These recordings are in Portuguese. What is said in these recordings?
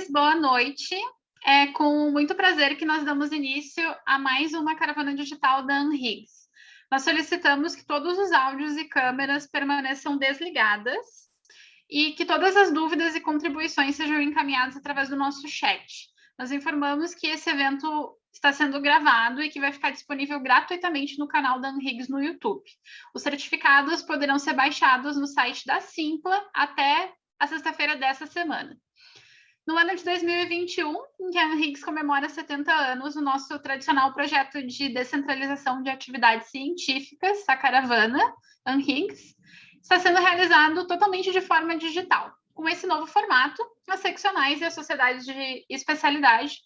ouvintes, boa noite. É com muito prazer que nós damos início a mais uma caravana digital da Anhiggs. Nós solicitamos que todos os áudios e câmeras permaneçam desligadas e que todas as dúvidas e contribuições sejam encaminhadas através do nosso chat. Nós informamos que esse evento está sendo gravado e que vai ficar disponível gratuitamente no canal da Anhiggs no YouTube. Os certificados poderão ser baixados no site da Simpla até a sexta-feira dessa semana. No ano de 2021, em que a Anhiggs comemora 70 anos, o nosso tradicional projeto de descentralização de atividades científicas, a caravana Anhiggs, está sendo realizado totalmente de forma digital. Com esse novo formato, as seccionais e as sociedades de especialidade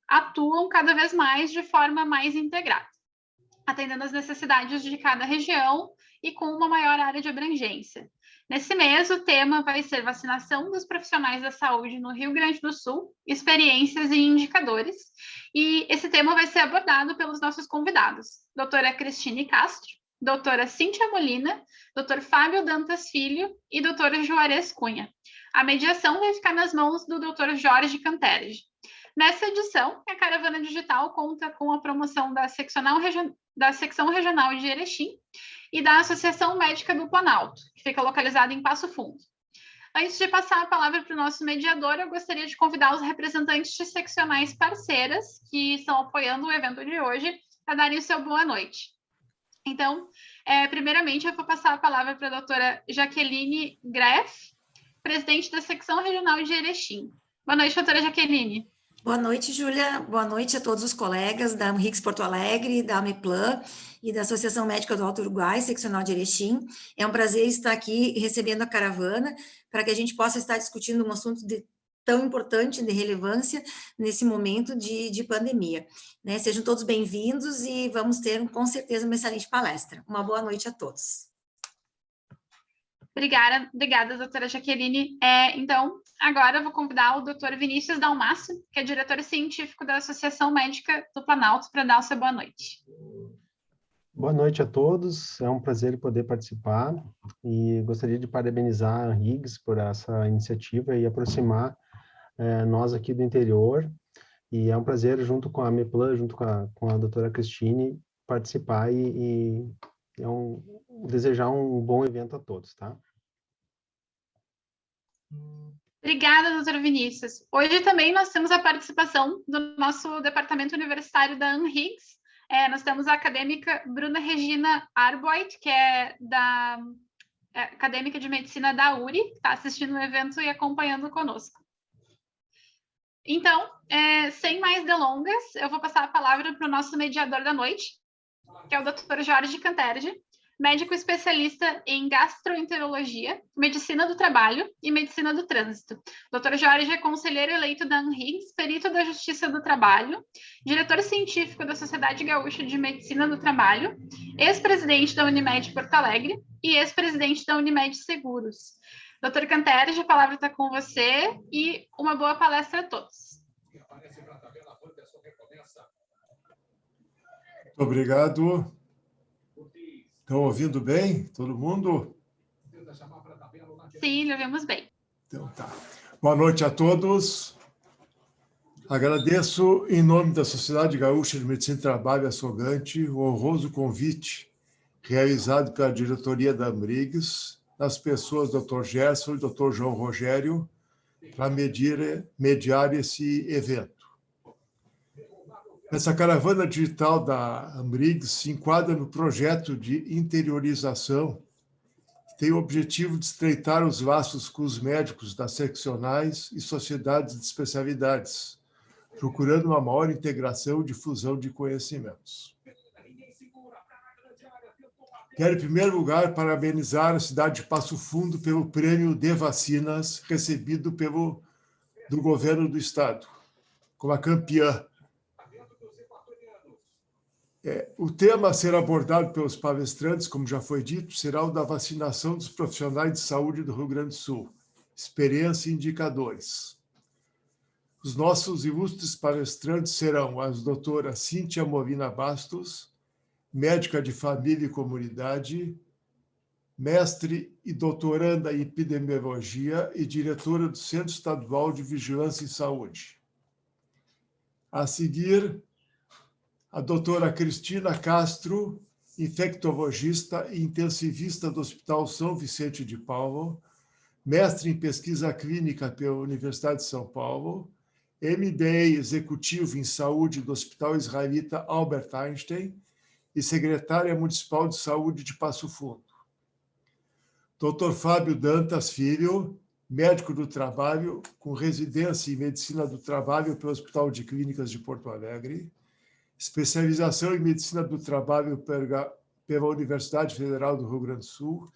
atuam cada vez mais de forma mais integrada, atendendo às necessidades de cada região e com uma maior área de abrangência. Nesse mês, o tema vai ser vacinação dos profissionais da saúde no Rio Grande do Sul, experiências e indicadores. E esse tema vai ser abordado pelos nossos convidados, doutora Cristine Castro, doutora Cíntia Molina, doutor Fábio Dantas Filho e doutora Juarez Cunha. A mediação vai ficar nas mãos do doutor Jorge Canterge. Nessa edição, a Caravana Digital conta com a promoção da Secção Regional de Erechim e da Associação Médica do Planalto, que fica localizada em Passo Fundo. Antes de passar a palavra para o nosso mediador, eu gostaria de convidar os representantes de seccionais parceiras que estão apoiando o evento de hoje a darem o seu boa noite. Então, primeiramente, eu vou passar a palavra para a doutora Jaqueline Greff, presidente da Secção Regional de Erechim. Boa noite, doutora Jaqueline. Boa noite, Júlia. Boa noite a todos os colegas da Anhiggs Porto Alegre, da Ameplan e da Associação Médica do Alto Uruguai, seccional de Erechim. É um prazer estar aqui recebendo a caravana para que a gente possa estar discutindo um assunto tão importante, de relevância, nesse momento de pandemia. Né? Sejam todos bem-vindos e vamos ter, com certeza, uma excelente palestra. Uma boa noite a todos. Obrigada, doutora Jaqueline. Então, agora eu vou convidar o doutor Vinícius Dalmácio, que é diretor científico da Associação Médica do Planalto, para dar o seu boa noite. Boa noite a todos, é um prazer poder participar e gostaria de parabenizar a Anhiggs por essa iniciativa e aproximar nós aqui do interior, e é um prazer, junto com a Ameplan, junto com a doutora Cristine, participar e desejar um bom evento a todos, tá? Obrigada, doutor Vinícius. Hoje também nós temos a participação do nosso departamento universitário da Anhiggs. Nós temos a acadêmica Bruna Regina Arboit, que é acadêmica de medicina da URI, que está assistindo o evento e acompanhando conosco. Então, sem mais delongas, eu vou passar a palavra para o nosso mediador da noite, que é o doutor Jorge Canterge, médico especialista em gastroenterologia, medicina do trabalho e medicina do trânsito. Dr. Jorge é conselheiro eleito da Anhiggs, perito da Justiça do Trabalho, diretor científico da Sociedade Gaúcha de Medicina do Trabalho, ex-presidente da Unimed Porto Alegre e ex-presidente da Unimed Seguros. Dr. Canterge, a palavra está com você e uma boa palestra a todos. Muito obrigado. Estão ouvindo bem? Todo mundo? Sim, ouvimos bem. Então tá. Boa noite a todos. Agradeço, em nome da Sociedade Gaúcha de Medicina do Trabalho, a Sogante, o honroso convite realizado pela diretoria da Anhiggs, nas pessoas do Dr. Gerson e do Dr. João Rogério, para mediar esse evento. Essa caravana digital da Anhiggs se enquadra no projeto de interiorização que tem o objetivo de estreitar os laços com os médicos das seccionais e sociedades de especialidades, procurando uma maior integração e difusão de conhecimentos. Quero, em primeiro lugar, parabenizar a cidade de Passo Fundo pelo prêmio de vacinas recebido do governo do estado, como a campeã. O tema a ser abordado pelos palestrantes, como já foi dito, será o da vacinação dos profissionais de saúde do Rio Grande do Sul, experiência e indicadores. Os nossos ilustres palestrantes serão as doutora Cíntia Molina Bastos, médica de família e comunidade, mestre e doutoranda em epidemiologia e diretora do Centro Estadual de Vigilância em Saúde. A seguir, a doutora Cristina Castro, infectologista e intensivista do Hospital São Vicente de Paulo, mestre em pesquisa clínica pela Universidade de São Paulo, MBA executivo em saúde do Hospital Israelita Albert Einstein e secretária municipal de saúde de Passo Fundo. Dr. Fábio Dantas Filho, médico do trabalho, com residência em medicina do trabalho pelo Hospital de Clínicas de Porto Alegre, especialização em medicina do trabalho pela Universidade Federal do Rio Grande do Sul,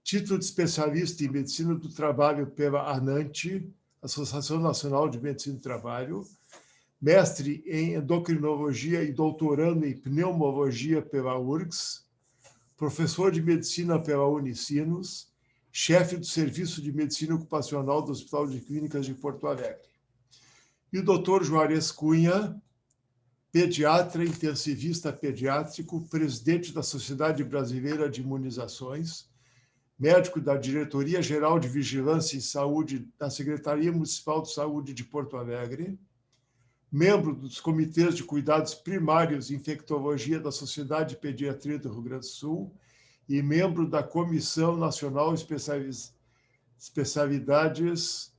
título de especialista em medicina do trabalho pela ANANT, Associação Nacional de Medicina do Trabalho, mestre em endocrinologia e doutorando em pneumologia pela URGS, professor de medicina pela Unicinos, chefe do Serviço de Medicina Ocupacional do Hospital de Clínicas de Porto Alegre. E o Dr. Juarez Cunha, pediatra intensivista pediátrico, presidente da Sociedade Brasileira de Imunizações, médico da Diretoria Geral de Vigilância em Saúde da Secretaria Municipal de Saúde de Porto Alegre, membro dos comitês de cuidados primários e infectologia da Sociedade de Pediatria do Rio Grande do Sul e membro da Comissão Nacional Especialidades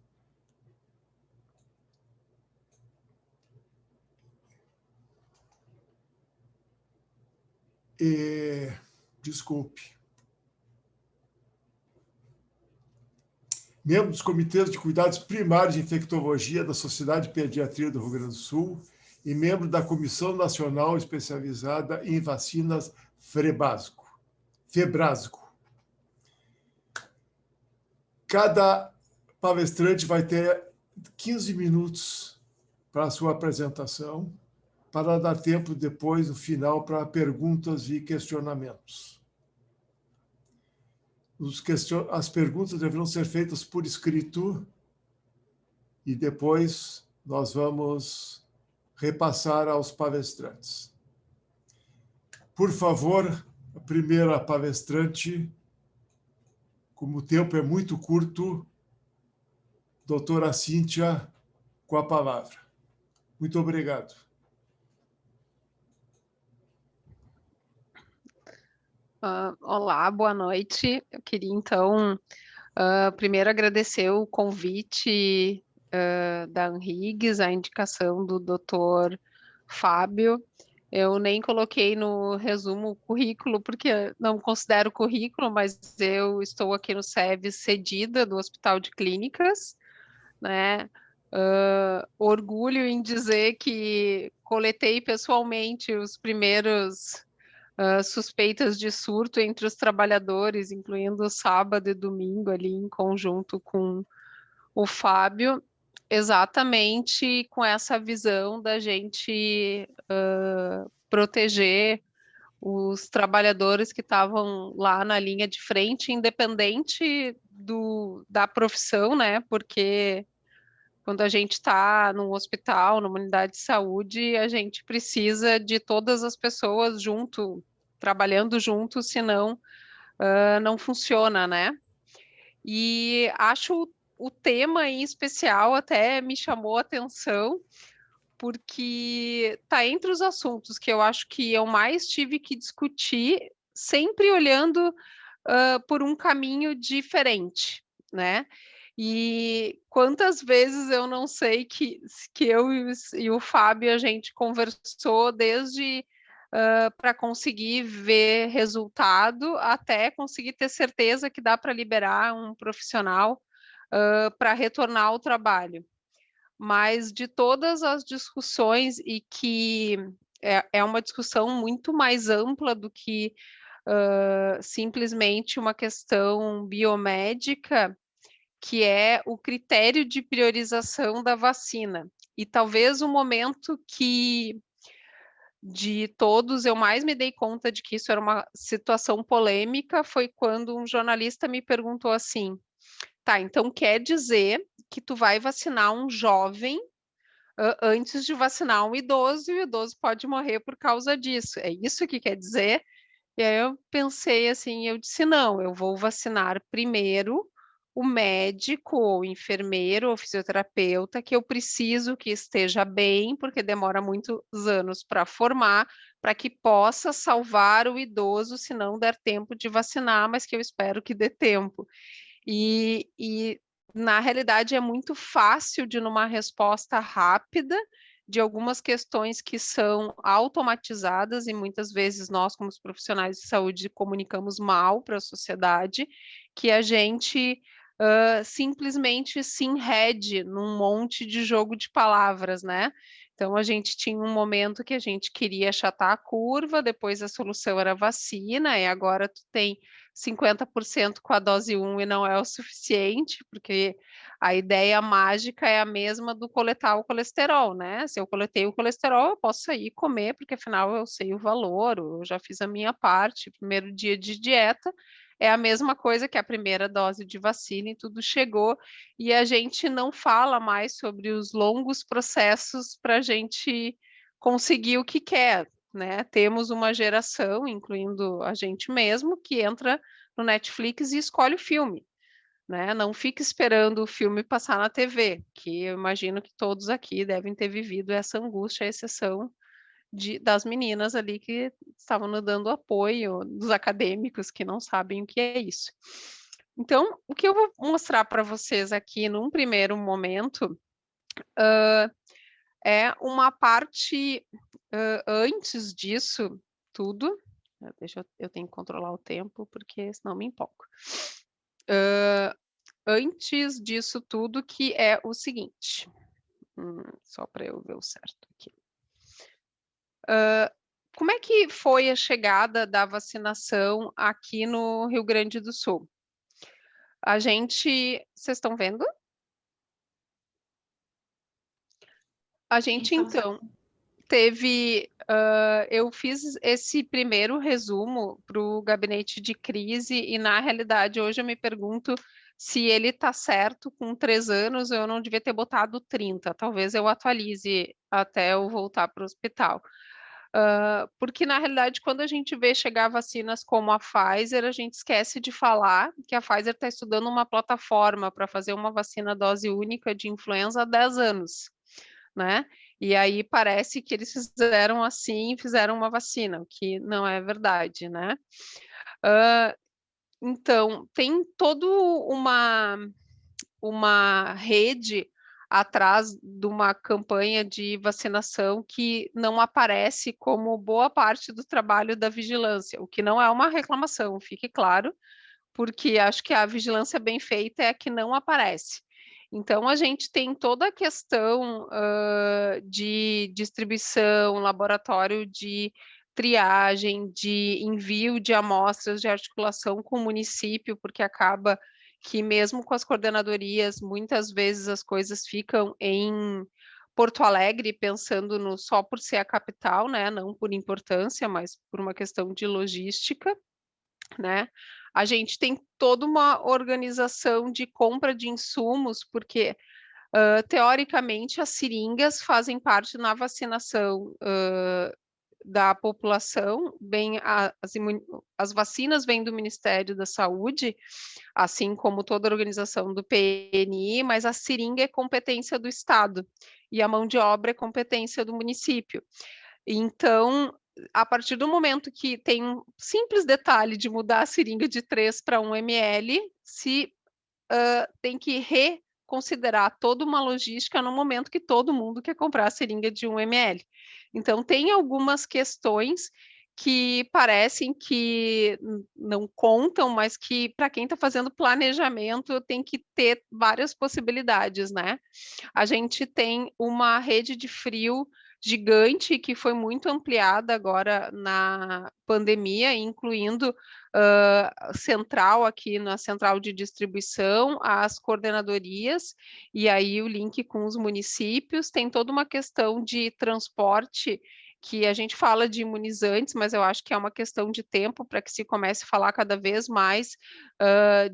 membro dos comitês de cuidados primários de infectologia da Sociedade de Pediatria do Rio Grande do Sul e membro da Comissão Nacional Especializada em Vacinas FEBRASGO. Cada palestrante vai ter 15 minutos para a sua apresentação, para dar tempo depois, no final, para perguntas e questionamentos. As perguntas deverão ser feitas por escrito e depois nós vamos repassar aos palestrantes. Por favor, a primeira palestrante, como o tempo é muito curto, doutora Cíntia, com a palavra. Muito obrigado. Olá, boa noite. Eu queria, então, primeiro agradecer o convite da Anhiggs, a indicação do Dr. Fábio. Eu nem coloquei no resumo o currículo, porque não considero currículo, mas eu estou aqui no SEV cedida do Hospital de Clínicas, né? Orgulho em dizer que coletei pessoalmente os primeiros suspeitas de surto entre os trabalhadores, incluindo sábado e domingo ali em conjunto com o Fábio, exatamente com essa visão da gente proteger os trabalhadores que estavam lá na linha de frente, independente da profissão, né? Porque quando a gente está num hospital, numa unidade de saúde, a gente precisa de todas as pessoas trabalhando junto, senão não funciona, né? E acho o tema em especial até me chamou a atenção, porque está entre os assuntos que eu acho que eu mais tive que discutir, sempre olhando por um caminho diferente, né? E quantas vezes eu não sei que eu e o Fábio, a gente conversou desde para conseguir ver resultado, até conseguir ter certeza que dá para liberar um profissional para retornar ao trabalho. Mas de todas as discussões, e que é uma discussão muito mais ampla do que simplesmente uma questão biomédica, que é o critério de priorização da vacina. E talvez o momento que de todos eu mais me dei conta de que isso era uma situação polêmica foi quando um jornalista me perguntou assim: tá, então quer dizer que tu vai vacinar um jovem antes de vacinar um idoso, e o idoso pode morrer por causa disso. É isso que quer dizer? E aí eu pensei assim, eu disse, não, eu vou vacinar primeiro o médico, ou enfermeiro, ou fisioterapeuta, que eu preciso que esteja bem, porque demora muitos anos para formar, para que possa salvar o idoso, se não der tempo de vacinar, mas que eu espero que dê tempo. E na realidade é muito fácil de numa resposta rápida de algumas questões que são automatizadas e muitas vezes nós, como os profissionais de saúde, comunicamos mal para a sociedade, que a gente simplesmente se enrede num monte de jogo de palavras, né? Então, a gente tinha um momento que a gente queria achatar a curva, depois a solução era vacina, e agora tu tem 50% com a dose 1 e não é o suficiente, porque a ideia mágica é a mesma do coletar o colesterol, né? Se eu coletei o colesterol, eu posso sair e comer, porque afinal eu sei o valor, eu já fiz a minha parte, primeiro dia de dieta, é a mesma coisa que a primeira dose de vacina e tudo chegou, e a gente não fala mais sobre os longos processos para a gente conseguir o que quer, né? Temos uma geração, incluindo a gente mesmo, que entra no Netflix e escolhe o filme, né? Não fica esperando o filme passar na TV, que eu imagino que todos aqui devem ter vivido essa angústia, à exceção das meninas ali que estavam nos dando apoio, dos acadêmicos que não sabem o que é isso. Então, o que eu vou mostrar para vocês aqui num primeiro momento é uma parte antes disso tudo. Eu tenho que controlar o tempo, porque senão me empolgo. Antes disso tudo, que é o seguinte, só para eu ver o certo aqui. Como é que foi a chegada da vacinação aqui no Rio Grande do Sul? Vocês estão vendo? A gente, então, eu fiz esse primeiro resumo para o gabinete de crise e, na realidade, hoje eu me pergunto se ele está certo com 3 anos, eu não devia ter botado 30, talvez eu atualize até eu voltar para o hospital. Porque, na realidade, quando a gente vê chegar vacinas como a Pfizer, a gente esquece de falar que a Pfizer está estudando uma plataforma para fazer uma vacina dose única de influenza há 10 anos, né? E aí parece que eles fizeram assim, fizeram uma vacina, o que não é verdade, né? Então, tem toda uma rede atrás de uma campanha de vacinação que não aparece como boa parte do trabalho da vigilância, o que não é uma reclamação, fique claro, porque acho que a vigilância bem feita é a que não aparece. Então, a gente tem toda a questão de distribuição, laboratório de triagem, de envio de amostras de articulação com o município, porque acaba que mesmo com as coordenadorias, muitas vezes as coisas ficam em Porto Alegre, pensando no só por ser a capital, né? Não por importância, mas por uma questão de logística, né? A gente tem toda uma organização de compra de insumos, porque teoricamente as seringas fazem parte na vacinação da população, as vacinas vêm do Ministério da Saúde, assim como toda a organização do PNI, mas a seringa é competência do Estado e a mão de obra é competência do município. Então, a partir do momento que tem um simples detalhe de mudar a seringa de 3 para 1 ml, se tem que reconsiderar toda uma logística no momento que todo mundo quer comprar a seringa de 1 ml. Então, tem algumas questões que parecem que não contam, mas que, para quem está fazendo planejamento, tem que ter várias possibilidades, né? A gente tem uma rede de frio gigante que foi muito ampliada agora na pandemia, incluindo central aqui na central de distribuição, as coordenadorias, e aí o link com os municípios, tem toda uma questão de transporte, que a gente fala de imunizantes, mas eu acho que é uma questão de tempo para que se comece a falar cada vez mais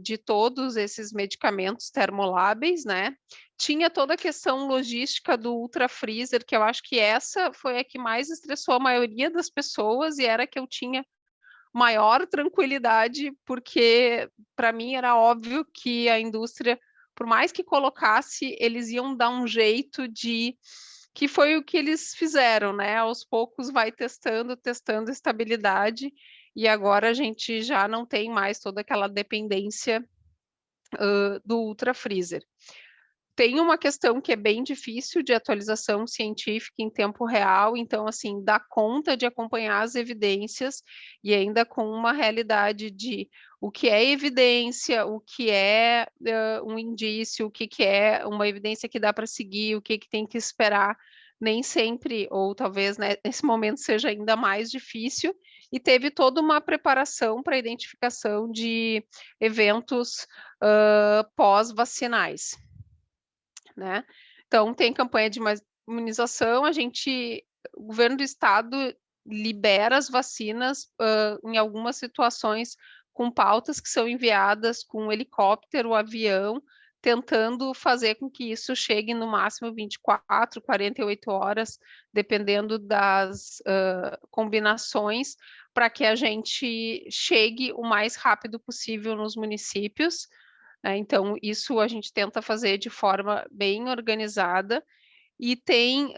de todos esses medicamentos termoláveis, né? Tinha toda a questão logística do ultra freezer, que eu acho que essa foi a que mais estressou a maioria das pessoas e era que eu tinha maior tranquilidade, porque para mim era óbvio que a indústria, por mais que colocasse, eles iam dar um jeito de... que foi o que eles fizeram, né? Aos poucos vai testando estabilidade, e agora a gente já não tem mais toda aquela dependência do ultra freezer. Tem uma questão que é bem difícil de atualização científica em tempo real, então, assim, dá conta de acompanhar as evidências e ainda com uma realidade de o que é evidência, o que é um indício, o que é uma evidência que dá para seguir, o que tem que esperar, nem sempre, ou talvez, né, nesse momento seja ainda mais difícil, e teve toda uma preparação para a identificação de eventos pós-vacinais, né? Então, tem campanha de imunização, o governo do estado libera as vacinas em algumas situações com pautas que são enviadas com helicóptero, avião, tentando fazer com que isso chegue no máximo 24, 48 horas, dependendo das combinações, para que a gente chegue o mais rápido possível nos municípios. Então, isso a gente tenta fazer de forma bem organizada, e tem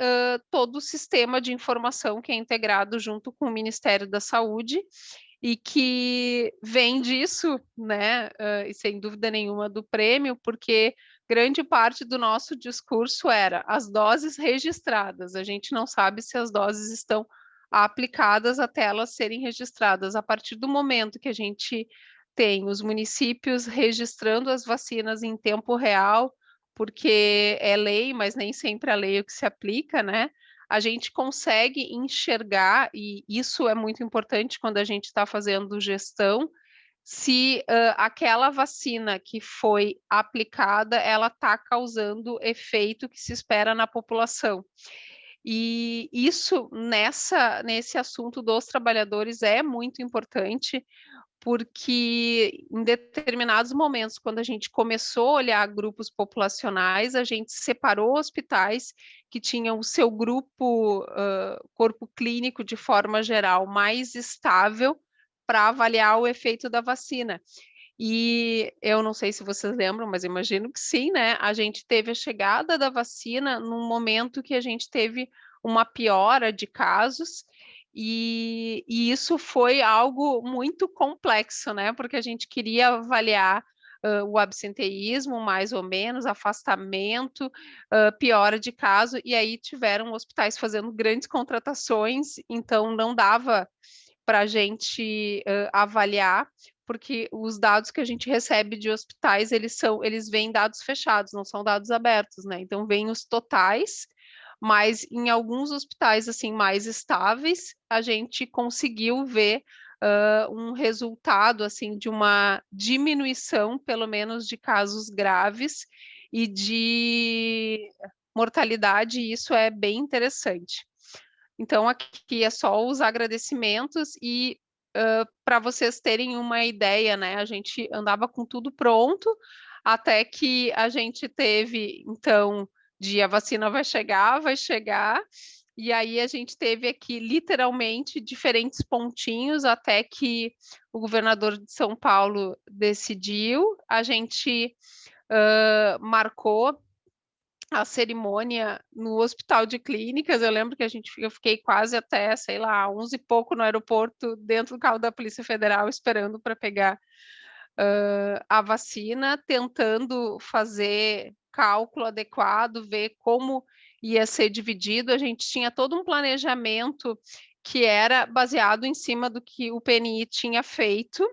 todo o sistema de informação que é integrado junto com o Ministério da Saúde, e que vem disso, né, e sem dúvida nenhuma do prêmio, porque grande parte do nosso discurso era as doses registradas. A gente não sabe se as doses estão aplicadas até elas serem registradas. A partir do momento que a gente tem os municípios registrando as vacinas em tempo real, porque é lei, mas nem sempre a lei é o que se aplica, né? A gente consegue enxergar, e isso é muito importante quando a gente está fazendo gestão, se aquela vacina que foi aplicada, ela está causando efeito que se espera na população. E isso, nesse assunto dos trabalhadores, é muito importante, porque em determinados momentos, quando a gente começou a olhar grupos populacionais, a gente separou hospitais que tinham o seu grupo, corpo clínico de forma geral mais estável, para avaliar o efeito da vacina. E eu não sei se vocês lembram, mas imagino que sim, né? A gente teve a chegada da vacina num momento que a gente teve uma piora de casos, e isso foi algo muito complexo, né? Porque a gente queria avaliar o absenteísmo, mais ou menos, afastamento, piora de caso, e aí tiveram hospitais fazendo grandes contratações, então não dava para a gente avaliar, porque os dados que a gente recebe de hospitais, eles vêm dados fechados, não são dados abertos, né? Então, vêm os totais, mas em alguns hospitais, assim, mais estáveis, a gente conseguiu ver um resultado, assim, de uma diminuição, pelo menos, de casos graves e de mortalidade, e isso é bem interessante. Então, aqui é só os agradecimentos, e para vocês terem uma ideia, né? A gente andava com tudo pronto, até que a gente teve, então, a vacina vai chegar, e aí a gente teve aqui, literalmente, diferentes pontinhos, até que o governador de São Paulo decidiu, a gente marcou a cerimônia no Hospital de Clínicas. Eu lembro que eu fiquei quase até, sei lá, 11 e pouco no aeroporto, dentro do carro da Polícia Federal, esperando para pegar a vacina, tentando fazer cálculo adequado, ver como ia ser dividido. A gente tinha todo um planejamento que era baseado em cima do que o PNI tinha feito,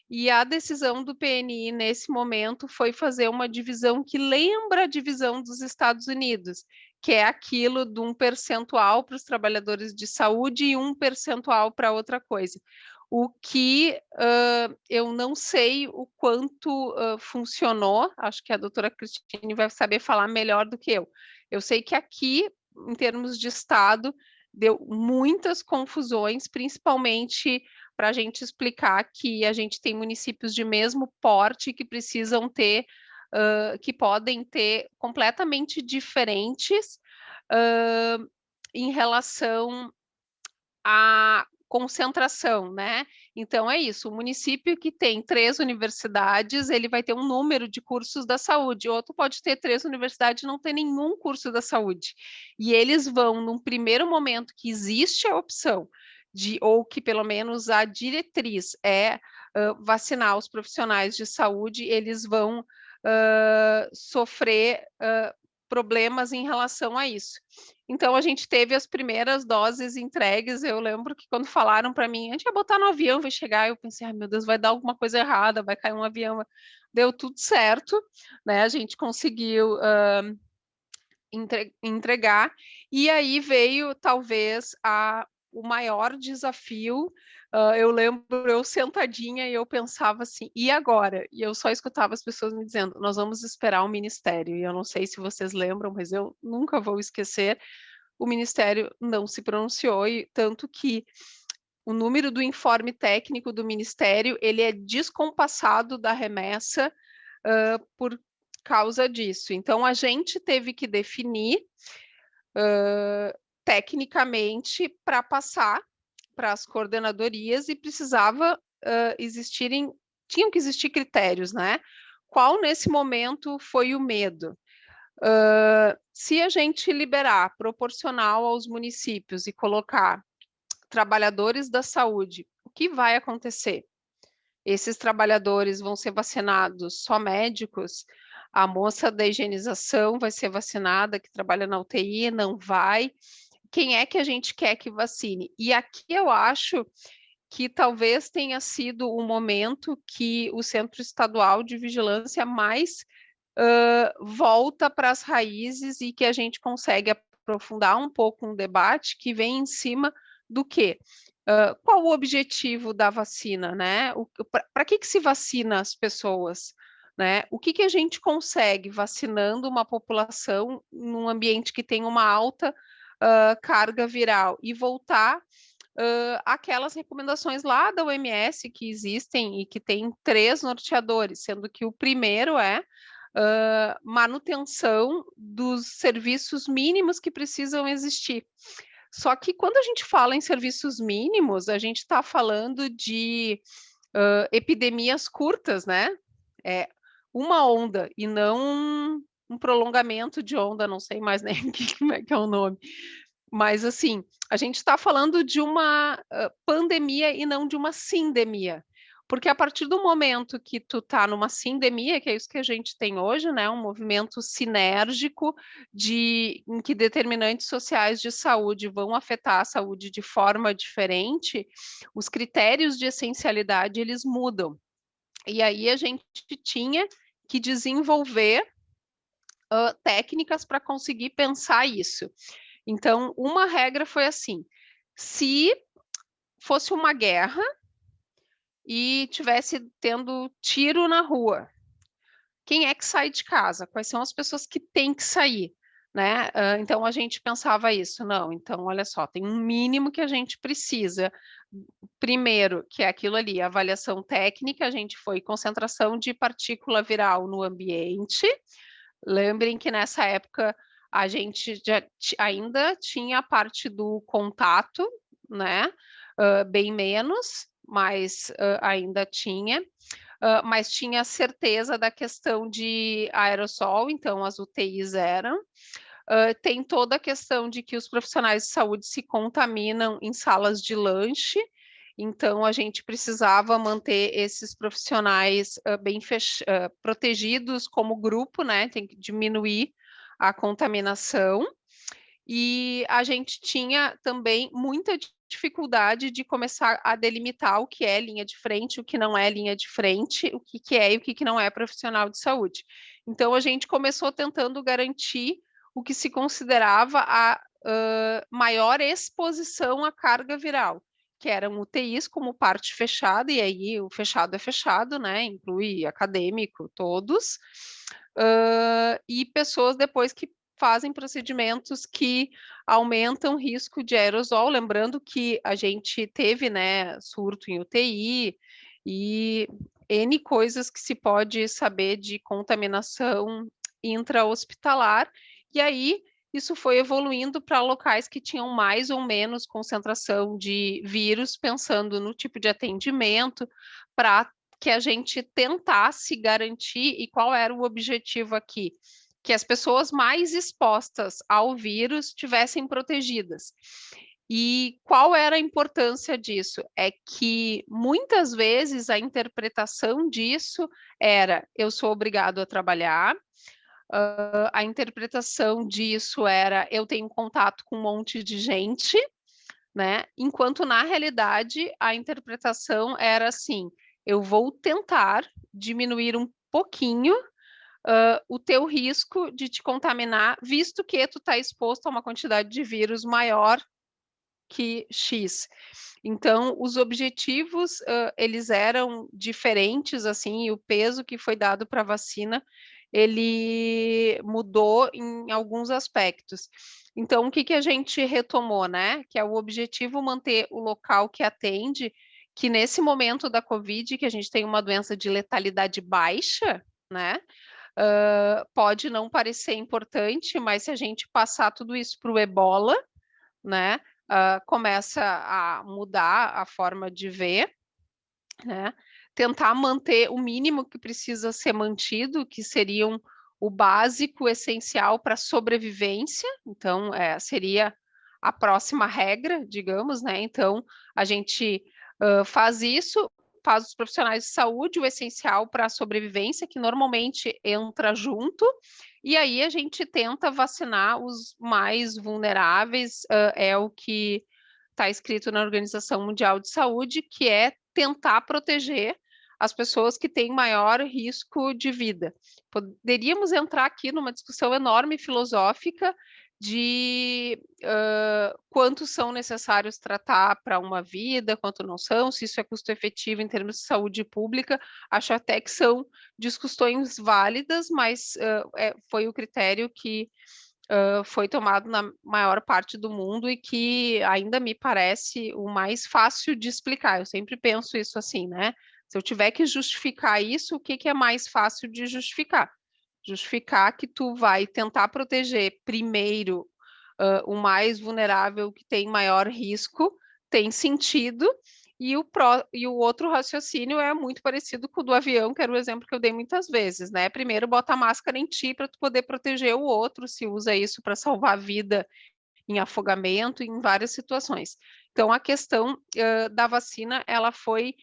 e a decisão do PNI nesse momento foi fazer uma divisão que lembra a divisão dos Estados Unidos, que é aquilo de 1% para os trabalhadores de saúde e 1% para outra coisa. O que eu não sei o quanto funcionou, acho que a doutora Cristine vai saber falar melhor do que eu. Eu sei que aqui, em termos de Estado, deu muitas confusões, principalmente para a gente explicar que a gente tem municípios de mesmo porte que precisam ter, que podem ter completamente diferentes em relação a concentração, né? Então é isso, o município que tem 3 universidades, ele vai ter um número de cursos da saúde, outro pode ter 3 universidades e não ter nenhum curso da saúde. E eles vão, num primeiro momento que existe a opção ou que pelo menos a diretriz é vacinar os profissionais de saúde, eles vão sofrer problemas em relação a isso. Então, a gente teve as primeiras doses entregues. Eu lembro que quando falaram para mim, a gente vai botar no avião, vai chegar, eu pensei, ai meu Deus, vai dar alguma coisa errada, vai cair um avião. Deu tudo certo, né? A gente conseguiu entregar, e aí veio talvez o maior desafio. Eu lembro eu sentadinha e eu pensava assim, e agora? E eu só escutava as pessoas me dizendo, nós vamos esperar o Ministério, e eu não sei se vocês lembram, mas eu nunca vou esquecer, o Ministério não se pronunciou, e tanto que o número do informe técnico do Ministério, ele é descompassado da remessa por causa disso. Então, a gente teve que definir tecnicamente para passar para as coordenadorias e precisava tinham que existir critérios, né? Qual nesse momento foi o medo? Se a gente liberar proporcional aos municípios e colocar trabalhadores da saúde, o que vai acontecer? Esses trabalhadores vão ser vacinados só médicos? A moça da higienização vai ser vacinada, que trabalha na UTI? Não vai? Quem é que a gente quer que vacine? E aqui eu acho que talvez tenha sido o momento que o Centro Estadual de Vigilância mais volta para as raízes e que a gente consegue aprofundar um pouco um debate que vem em cima do quê? Qual o objetivo da vacina, né? Para que se vacina as pessoas? Né? O que a gente consegue vacinando uma população num ambiente que tem uma alta carga viral e voltar aquelas recomendações lá da OMS que existem e que tem 3 norteadores, sendo que o primeiro é manutenção dos serviços mínimos que precisam existir. Só que quando a gente fala em serviços mínimos, a gente está falando de epidemias curtas, né? É uma onda e não um prolongamento de onda, não sei mais nem como é que é o nome. Mas, assim, a gente está falando de uma pandemia e não de uma sindemia. Porque a partir do momento que tu está numa sindemia, que é isso que a gente tem hoje, né, um movimento sinérgico em que determinantes sociais de saúde vão afetar a saúde de forma diferente, os critérios de essencialidade, eles mudam. E aí a gente tinha que desenvolver técnicas para conseguir pensar isso. Então, uma regra foi assim, se fosse uma guerra e tivesse tendo tiro na rua, quem é que sai de casa? Quais são as pessoas que têm que sair? Né? Então, a gente pensava isso. Não, então, olha só, tem um mínimo que a gente precisa. Primeiro, que é aquilo ali, avaliação técnica, a gente foi concentração de partícula viral no ambiente. Lembrem que nessa época a gente ainda tinha a parte do contato, né? Bem menos, mas ainda tinha. Mas tinha certeza da questão de aerossol, então as UTIs eram. Tem toda a questão de que os profissionais de saúde se contaminam em salas de lanche, então a gente precisava manter esses profissionais bem protegidos como grupo, né? Tem que diminuir a contaminação. E a gente tinha também muita dificuldade de começar a delimitar o que é linha de frente, o que não é linha de frente, o que é e o que não é profissional de saúde. Então, a gente começou tentando garantir o que se considerava a maior exposição à carga viral, que eram UTIs como parte fechada, e aí o fechado é fechado, né? Inclui acadêmico, todos, e pessoas depois que fazem procedimentos que aumentam o risco de aerosol, lembrando que a gente teve, né, surto em UTI e N coisas que se pode saber de contaminação intra-hospitalar, e aí isso foi evoluindo para locais que tinham mais ou menos concentração de vírus, pensando no tipo de atendimento, para que a gente tentasse garantir, e qual era o objetivo aqui? Que as pessoas mais expostas ao vírus tivessem protegidas. E qual era a importância disso? É que muitas vezes a interpretação disso era: eu sou obrigado a trabalhar. A interpretação disso era: eu tenho contato com um monte de gente, né? Enquanto na realidade a interpretação era assim: eu vou tentar diminuir um pouquinho o teu risco de te contaminar, visto que tu está exposto a uma quantidade de vírus maior que X. Então, os objetivos, eles eram diferentes, assim, e o peso que foi dado para a vacina, ele mudou em alguns aspectos. Então, o que que a gente retomou, né? Que é o objetivo manter o local que atende, que nesse momento da Covid, que a gente tem uma doença de letalidade baixa, né? Pode não parecer importante, mas se a gente passar tudo isso para o Ebola, né? Começa a mudar a forma de ver, né? Tentar manter o mínimo que precisa ser mantido, que seriam o básico, essencial para sobrevivência. Então, seria a próxima regra, digamos, né? Então, a gente faz isso, faz os profissionais de saúde o essencial para a sobrevivência, que normalmente entra junto, e aí a gente tenta vacinar os mais vulneráveis, é o que está escrito na Organização Mundial de Saúde, que é tentar proteger as pessoas que têm maior risco de vida. Poderíamos entrar aqui numa discussão enorme filosófica de quantos são necessários tratar para uma vida, quanto não são, se isso é custo efetivo em termos de saúde pública. Acho até que são discussões válidas, mas foi o critério que foi tomado na maior parte do mundo e que ainda me parece o mais fácil de explicar. Eu sempre penso isso assim, né? Se eu tiver que justificar isso, o que que é mais fácil de justificar? Justificar que tu vai tentar proteger primeiro o mais vulnerável, que tem maior risco, tem sentido, e o outro raciocínio é muito parecido com o do avião, que era o exemplo que eu dei muitas vezes, né? Primeiro bota a máscara em ti para tu poder proteger o outro, se usa isso para salvar a vida em afogamento, em várias situações. Então, a questão da vacina, ela foi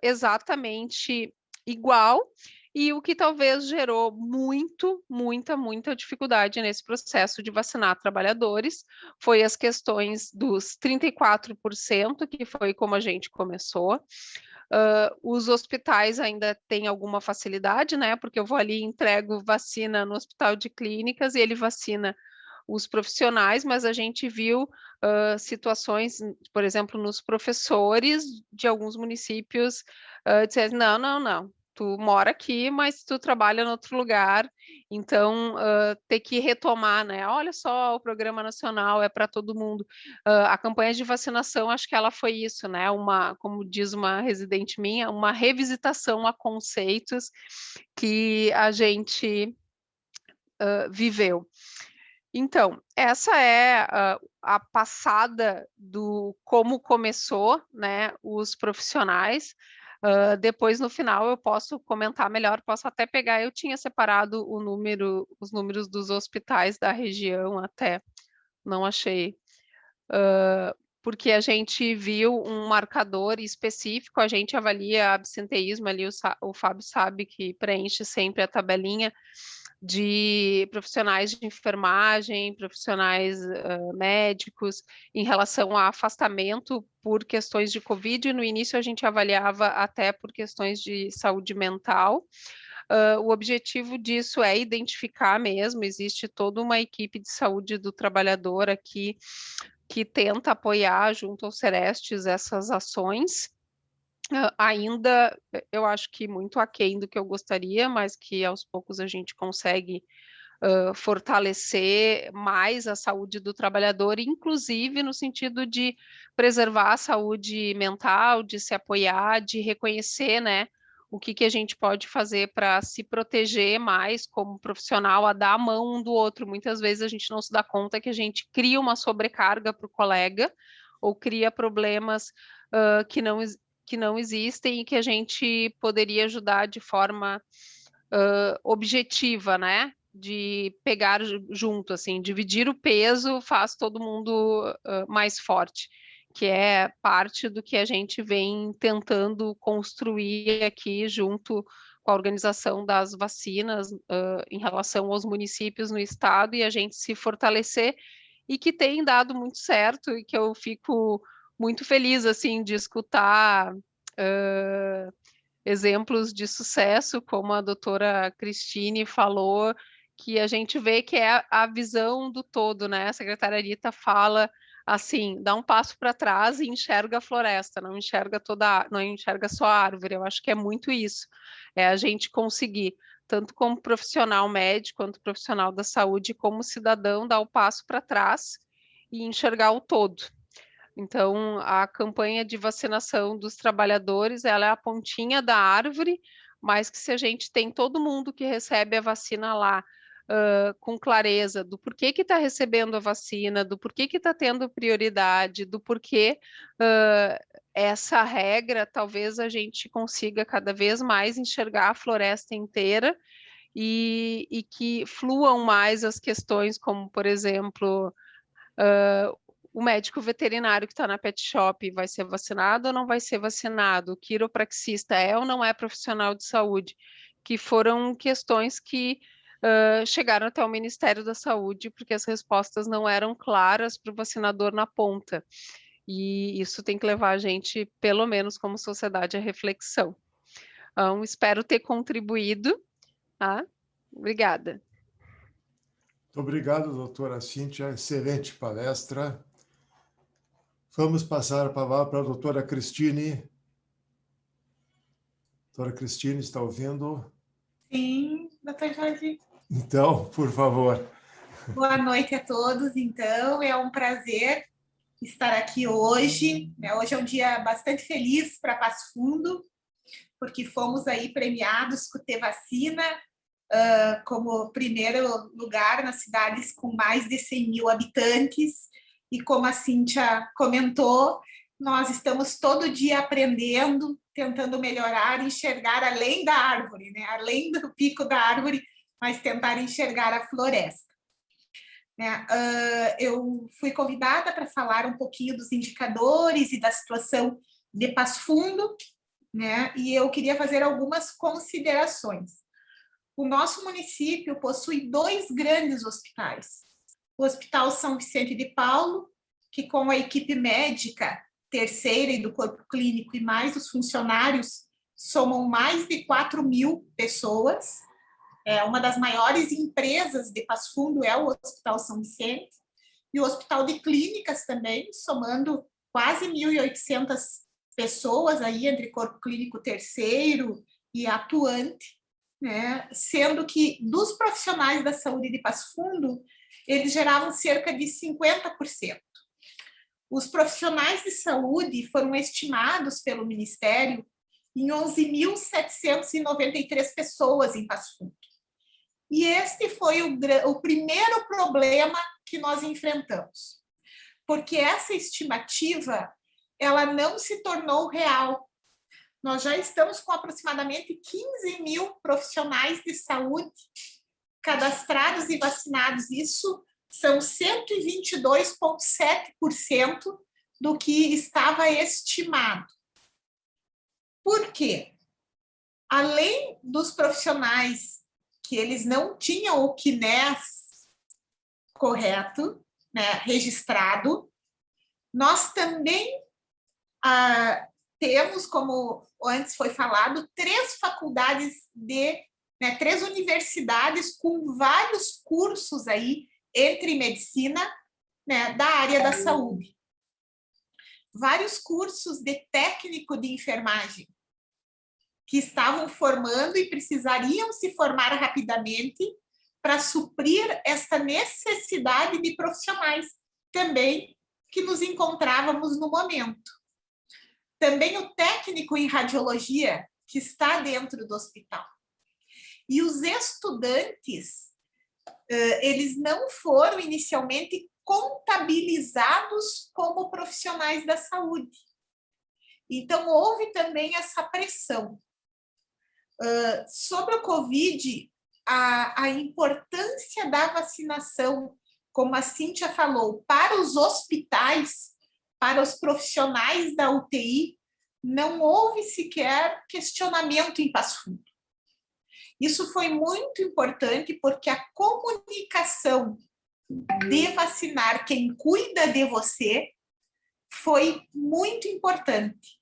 exatamente igual, e o que talvez gerou muita dificuldade nesse processo de vacinar trabalhadores foi as questões dos 34%, que foi como a gente começou. Os hospitais ainda têm alguma facilidade, né? Porque eu vou ali e entrego vacina no hospital de clínicas e ele vacina os profissionais, mas a gente viu situações, por exemplo, nos professores de alguns municípios, dizendo: não, tu mora aqui, mas tu trabalha em outro lugar, então ter que retomar, né? Olha só, o Programa Nacional é para todo mundo. A campanha de vacinação, acho que ela foi isso, né? Como diz uma residente minha, uma revisitação a conceitos que a gente viveu. Então, essa é a passada do como começou, né, os profissionais. Depois, no final, eu posso comentar melhor, posso até pegar, eu tinha separado os números dos hospitais da região, até não achei, porque a gente viu um marcador específico, a gente avalia absenteísmo ali, o Fábio sabe que preenche sempre a tabelinha de profissionais de enfermagem, profissionais médicos, em relação a afastamento por questões de Covid. No início a gente avaliava até por questões de saúde mental. O objetivo disso é identificar mesmo, existe toda uma equipe de saúde do trabalhador aqui que tenta apoiar junto aos Serestes essas ações. Ainda, eu acho que muito aquém do que eu gostaria, mas que aos poucos a gente consegue fortalecer mais a saúde do trabalhador, inclusive no sentido de preservar a saúde mental, de se apoiar, de reconhecer, né, o que a gente pode fazer para se proteger mais como profissional, a dar a mão um do outro. Muitas vezes a gente não se dá conta que a gente cria uma sobrecarga para o colega, ou cria problemas que não existem e que a gente poderia ajudar de forma objetiva, né? De pegar junto, assim, dividir o peso faz todo mundo mais forte, que é parte do que a gente vem tentando construir aqui junto com a organização das vacinas em relação aos municípios no estado, e a gente se fortalecer, e que tem dado muito certo, e que eu fico muito feliz, assim, de escutar exemplos de sucesso, como a doutora Cristine falou, que a gente vê que é a visão do todo, né? A secretária Rita fala assim, dá um passo para trás e enxerga a floresta, não enxerga só a árvore. Eu acho que é muito isso, é a gente conseguir, tanto como profissional médico, quanto profissional da saúde, como cidadão, dar o passo para trás e enxergar o todo. Então, a campanha de vacinação dos trabalhadores, ela é a pontinha da árvore, mas que se a gente tem todo mundo que recebe a vacina lá, com clareza do porquê que está recebendo a vacina, do porquê que está tendo prioridade, do porquê essa regra, talvez a gente consiga cada vez mais enxergar a floresta inteira e que fluam mais as questões, como, por exemplo, o médico veterinário que está na pet shop vai ser vacinado ou não vai ser vacinado? O quiropraxista é ou não é profissional de saúde? Que foram questões que chegaram até o Ministério da Saúde, porque as respostas não eram claras para o vacinador na ponta. E isso tem que levar a gente, pelo menos como sociedade, à reflexão. Então, espero ter contribuído. Tá? Obrigada. Muito obrigado, doutora Cíntia. Excelente palestra. Vamos passar a palavra para a doutora Cristine. Doutora Cristine, está ouvindo? Sim, doutor Jorge. Então, por favor. Boa noite a todos, então. É um prazer estar aqui hoje. Hoje é um dia bastante feliz para Passo Fundo, porque fomos aí premiados com Ter Vacina, como primeiro lugar nas cidades com mais de 100 mil habitantes. E como a Cíntia comentou, nós estamos todo dia aprendendo, tentando melhorar, enxergar além da árvore, né? Além do pico da árvore, mas tentar enxergar a floresta. Eu fui convidada para falar um pouquinho dos indicadores e da situação de Passo Fundo, né? E eu queria fazer algumas considerações. O nosso município possui 2 grandes hospitais. O Hospital São Vicente de Paulo, que com a equipe médica terceira e do corpo clínico e mais os funcionários, somam mais de 4 mil pessoas. É uma das maiores empresas de Passo Fundo é o Hospital São Vicente. E o Hospital de Clínicas também, somando quase 1.800 pessoas aí entre corpo clínico terceiro e atuante, né? Sendo que dos profissionais da saúde de Passo Fundo, eles geravam cerca de 50%. Os profissionais de saúde foram estimados pelo Ministério em 11.793 pessoas em Passo Fundo. E este foi o primeiro problema que nós enfrentamos, porque essa estimativa ela não se tornou real. Nós já estamos com aproximadamente 15 mil profissionais de saúde cadastrados e vacinados. Isso são 122,7% do que estava estimado. Por quê? Além dos profissionais que eles não tinham o CNES correto, né, registrado, nós também temos, como antes foi falado, 3 faculdades né, 3 universidades com vários cursos aí entre medicina, né, da área da saúde. Vários cursos de técnico de enfermagem que estavam formando e precisariam se formar rapidamente para suprir esta necessidade de profissionais também que nos encontrávamos no momento. Também o técnico em radiologia, que está dentro do hospital. E os estudantes, eles não foram inicialmente contabilizados como profissionais da saúde. Então, houve também essa pressão. Sobre o Covid, a importância da vacinação, como a Cíntia falou, para os hospitais, para os profissionais da UTI, não houve sequer questionamento em Passo Fundo. Isso foi muito importante porque a comunicação de vacinar quem cuida de você foi muito importante.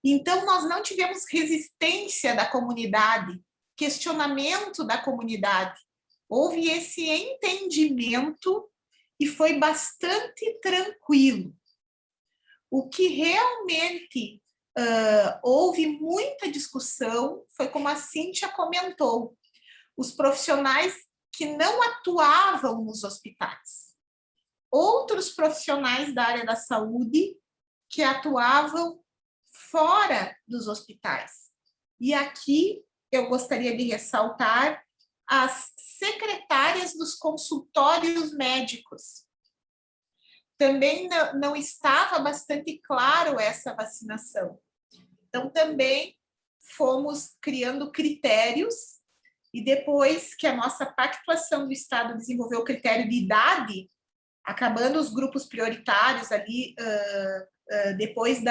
Então, nós não tivemos resistência da comunidade, questionamento da comunidade. Houve esse entendimento e foi bastante tranquilo. O que realmente houve muita discussão foi como a Cíntia comentou, os profissionais que não atuavam nos hospitais. Outros profissionais da área da saúde que atuavam fora dos hospitais. E aqui eu gostaria de ressaltar as secretárias dos consultórios médicos. Também não estava bastante claro essa vacinação. Então, também fomos criando critérios e depois que a nossa pactuação do Estado desenvolveu o critério de idade, acabando os grupos prioritários ali, depois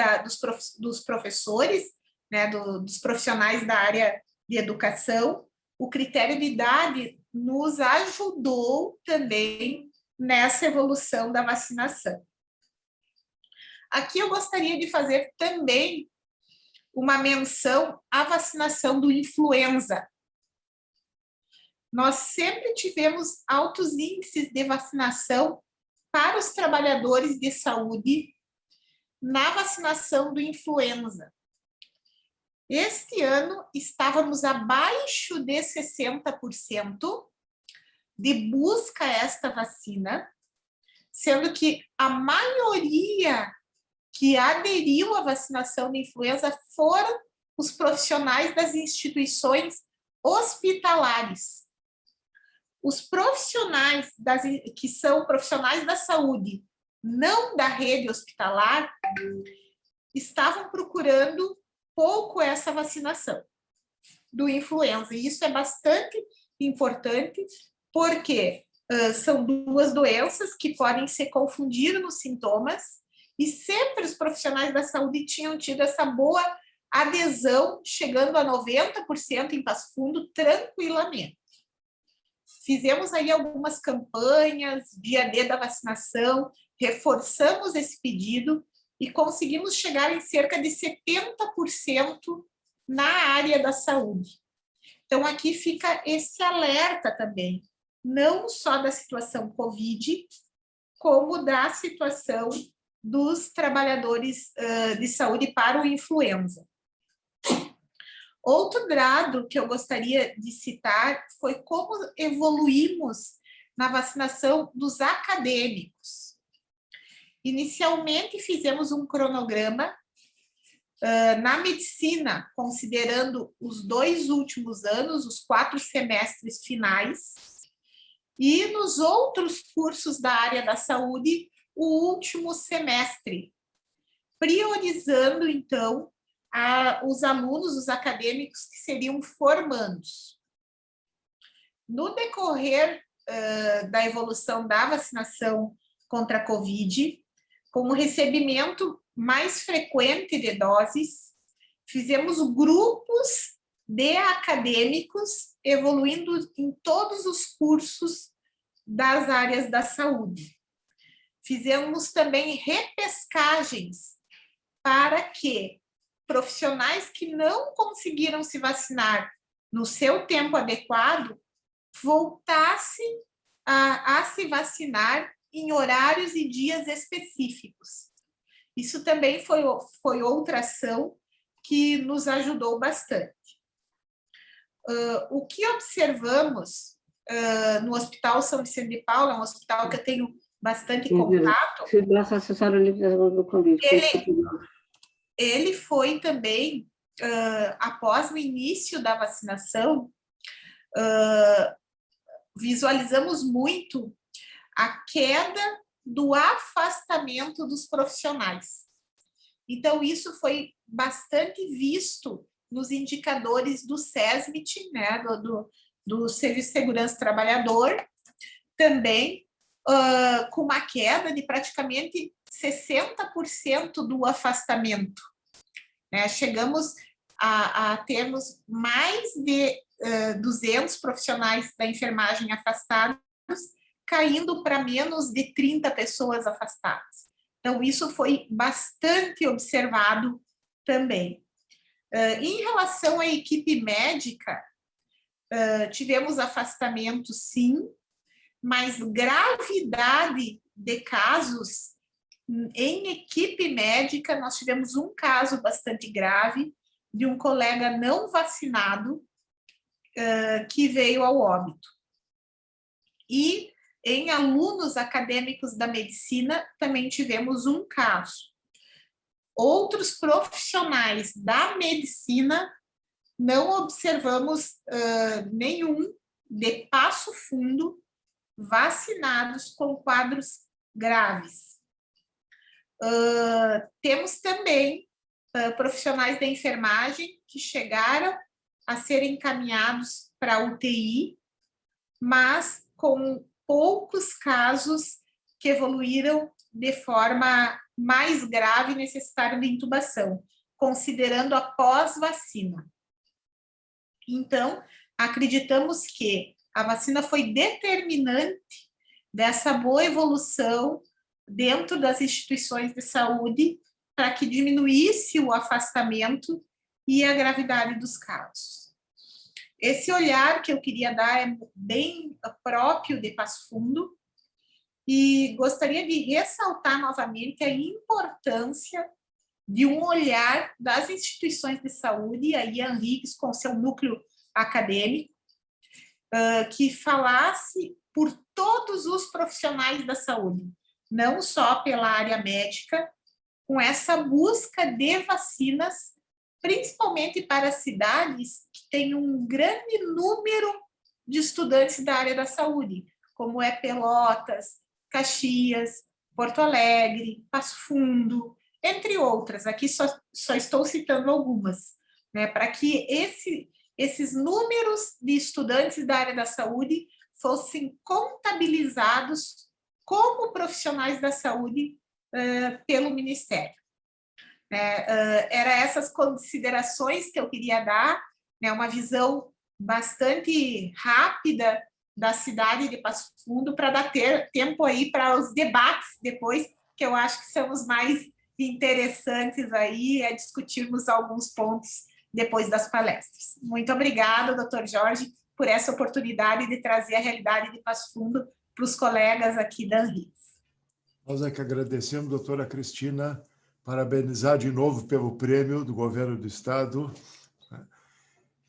dos professores, né, dos profissionais da área de educação, o critério de idade nos ajudou também nessa evolução da vacinação. Aqui eu gostaria de fazer também uma menção à vacinação do influenza. Nós sempre tivemos altos índices de vacinação para os trabalhadores de saúde na vacinação do influenza. Este ano estávamos abaixo de 60% de busca a esta vacina, sendo que a maioria que aderiu à vacinação de influenza foram os profissionais das instituições hospitalares. Os profissionais que são profissionais da saúde, não da rede hospitalar, estavam procurando pouco essa vacinação do influenza. E isso é bastante importante, porque são duas doenças que podem se confundir nos sintomas, e sempre os profissionais da saúde tinham tido essa boa adesão, chegando a 90% em Passo Fundo, tranquilamente. Fizemos aí algumas campanhas, dia D da vacinação, reforçamos esse pedido e conseguimos chegar em cerca de 70% na área da saúde. Então, aqui fica esse alerta também, não só da situação Covid, como da situação dos trabalhadores de saúde para o influenza. Outro dado que eu gostaria de citar foi como evoluímos na vacinação dos acadêmicos. Inicialmente, fizemos um cronograma na medicina, considerando os 2 últimos anos, os 4 semestres finais, e nos outros cursos da área da saúde, o último semestre, priorizando, então, os alunos, os acadêmicos que seriam formandos. No decorrer da evolução da vacinação contra a Covid, com o recebimento mais frequente de doses, fizemos grupos de acadêmicos evoluindo em todos os cursos das áreas da saúde. Fizemos também repescagens para que profissionais que não conseguiram se vacinar no seu tempo adequado voltassem a se vacinar em horários e dias específicos. Isso também foi outra ação que nos ajudou bastante. O que observamos no Hospital São Vicente de Paula, é um hospital que eu tenho bastante contato, ele foi também após o início da vacinação, visualizamos muito a queda do afastamento dos profissionais. Então, isso foi bastante visto nos indicadores do SESMIT, né, do Serviço de Segurança do Trabalhador, também com uma queda de praticamente 60% do afastamento. Chegamos a termos mais de 200 profissionais da enfermagem afastados, caindo para menos de 30 pessoas afastadas. Então, isso foi bastante observado também. Em relação à equipe médica, tivemos afastamento, sim, mas gravidade de casos em equipe médica, nós tivemos um caso bastante grave de um colega não vacinado que veio ao óbito. E em alunos acadêmicos da medicina, também tivemos um caso. Outros profissionais da medicina, não observamos nenhum de Passo Fundo vacinados com quadros graves. Temos também profissionais da enfermagem que chegaram a serem encaminhados para a UTI, mas com poucos casos que evoluíram de forma mais grave e necessitaram de intubação, considerando a pós-vacina. Então, acreditamos que a vacina foi determinante dessa boa evolução dentro das instituições de saúde para que diminuísse o afastamento e a gravidade dos casos. Esse olhar que eu queria dar é bem próprio de Passo Fundo e gostaria de ressaltar novamente a importância de um olhar das instituições de saúde, aí a ANRIGS com seu núcleo acadêmico, que falasse por todos os profissionais da saúde, não só pela área médica, com essa busca de vacinas, principalmente para cidades que têm um grande número de estudantes da área da saúde, como é Pelotas, Caxias, Porto Alegre, Passo Fundo, entre outras. Aqui só estou citando algumas, né, para que esses números de estudantes da área da saúde fossem contabilizados como profissionais da saúde pelo Ministério. Era essas considerações que eu queria dar, né, uma visão bastante rápida da cidade de Passo Fundo para dar tempo aí para os debates depois, que eu acho que são os mais interessantes aí, discutirmos alguns pontos depois das palestras. Muito obrigada, doutor Jorge, por essa oportunidade de trazer a realidade de Passo Fundo para os colegas aqui da ANRIGS. Nós é que agradecemos, doutora Cristina, parabenizar de novo pelo prêmio do governo do Estado.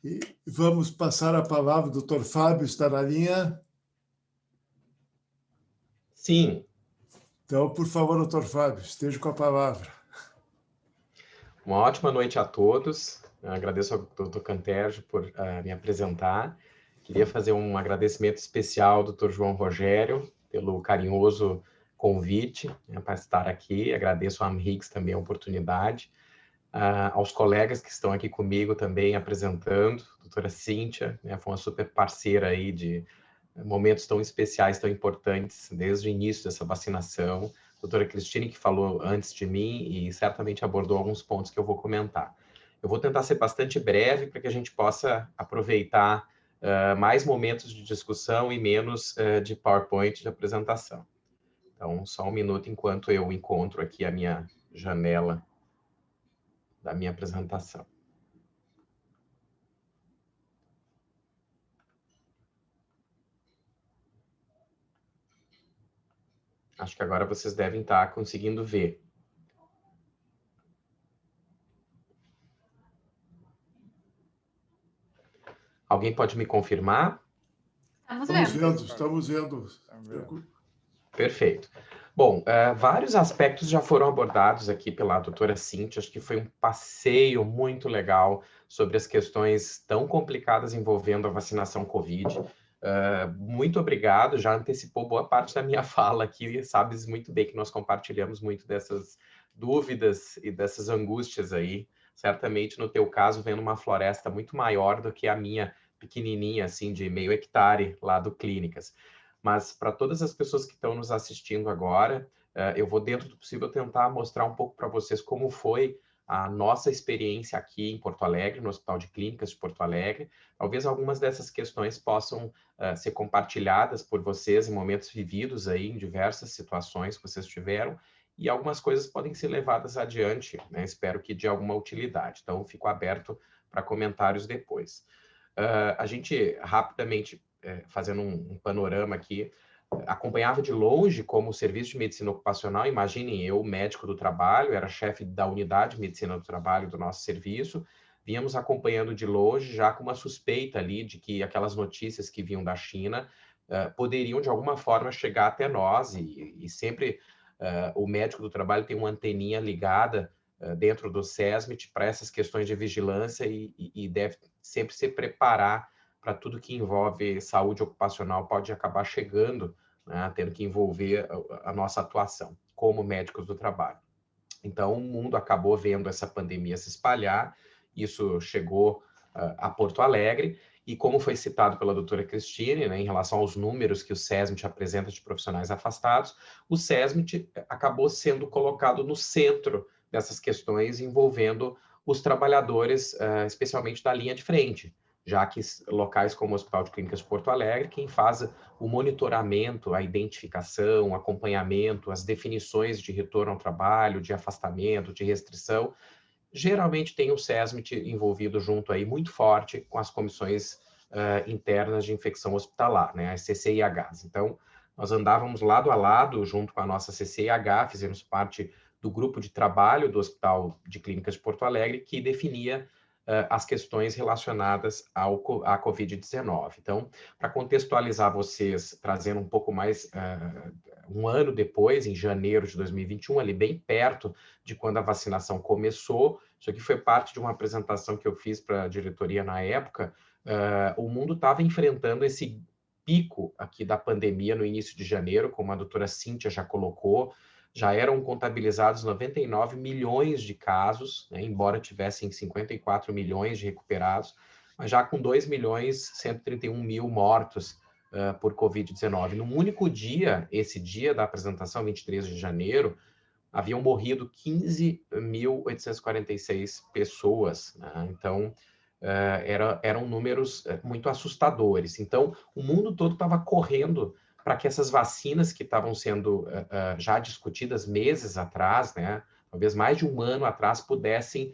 E vamos passar a palavra, doutor Fábio, está na linha? Sim. Então, por favor, doutor Fábio, esteja com a palavra. Uma ótima noite a todos. Eu agradeço ao doutor Canterge por me apresentar. Queria fazer um agradecimento especial ao doutor João Rogério pelo carinhoso convite, né, para estar aqui. Agradeço à ANRIGS também a oportunidade. Aos colegas que estão aqui comigo também apresentando, a doutora Cíntia, né, foi uma super parceira aí de momentos tão especiais, tão importantes, desde o início dessa vacinação. A doutora Cristina, que falou antes de mim e certamente abordou alguns pontos que eu vou comentar. Eu vou tentar ser bastante breve para que a gente possa aproveitar mais momentos de discussão e menos de PowerPoint de apresentação. Então, só um minuto enquanto eu encontro aqui a minha janela da minha apresentação. Acho que agora vocês devem estar conseguindo ver. Alguém pode me confirmar? Estamos vendo. Estamos vendo. Perfeito. Bom, vários aspectos já foram abordados aqui pela doutora Cíntia. Acho que foi um passeio muito legal sobre as questões tão complicadas envolvendo a vacinação COVID. Muito obrigado, já antecipou boa parte da minha fala aqui, sabes muito bem que nós compartilhamos muito dessas dúvidas e dessas angústias aí. Certamente, no teu caso, vendo uma floresta muito maior do que a minha pequenininha, assim, de meio hectare lá do Clínicas. Mas para todas as pessoas que estão nos assistindo agora, eu vou, dentro do possível, tentar mostrar um pouco para vocês como foi a nossa experiência aqui em Porto Alegre, no Hospital de Clínicas de Porto Alegre. Talvez algumas dessas questões possam ser compartilhadas por vocês em momentos vividos aí, em diversas situações que vocês tiveram, e algumas coisas podem ser levadas adiante, né? Espero que de alguma utilidade. Então, fico aberto para comentários depois. A gente, rapidamente, fazendo um panorama aqui, acompanhava de longe como o Serviço de Medicina Ocupacional, imaginem, eu, médico do trabalho, era chefe da unidade de Medicina do Trabalho do nosso serviço, vínhamos acompanhando de longe, já com uma suspeita ali de que aquelas notícias que vinham da China poderiam, de alguma forma, chegar até nós, e sempre o médico do trabalho tem uma anteninha ligada dentro do SESMIT para essas questões de vigilância e deve sempre se preparar para tudo que envolve saúde ocupacional, pode acabar chegando, né, tendo que envolver a nossa atuação como médicos do trabalho. Então, o mundo acabou vendo essa pandemia se espalhar, isso chegou a Porto Alegre, e como foi citado pela doutora Cristine, né, em relação aos números que o SESMIT apresenta de profissionais afastados, o SESMIT acabou sendo colocado no centro dessas questões envolvendo os trabalhadores, especialmente da linha de frente, já que locais como o Hospital de Clínicas de Porto Alegre, quem faz o monitoramento, a identificação, o acompanhamento, as definições de retorno ao trabalho, de afastamento, de restrição, geralmente tem o SESMIT envolvido junto aí muito forte com as comissões internas de infecção hospitalar, né, as CCIHs. Então, nós andávamos lado a lado junto com a nossa CCIH, fizemos parte do grupo de trabalho do Hospital de Clínicas de Porto Alegre, que definia as questões relacionadas à Covid-19. Então, para contextualizar vocês, trazendo um pouco mais, um ano depois, em janeiro de 2021, ali bem perto de quando a vacinação começou, isso aqui foi parte de uma apresentação que eu fiz para a diretoria na época, o mundo estava enfrentando esse pico aqui da pandemia no início de janeiro, como a doutora Cíntia já colocou, já eram contabilizados 99 milhões de casos, né, embora tivessem 54 milhões de recuperados, mas já com 2 milhões 131 mil mortos por Covid-19. Num único dia, esse dia da apresentação, 23 de janeiro, haviam morrido 15.846 pessoas, né? Então, eram números muito assustadores. Então, o mundo todo estava correndo para que essas vacinas que estavam sendo já discutidas meses atrás, né, talvez mais de um ano atrás, pudessem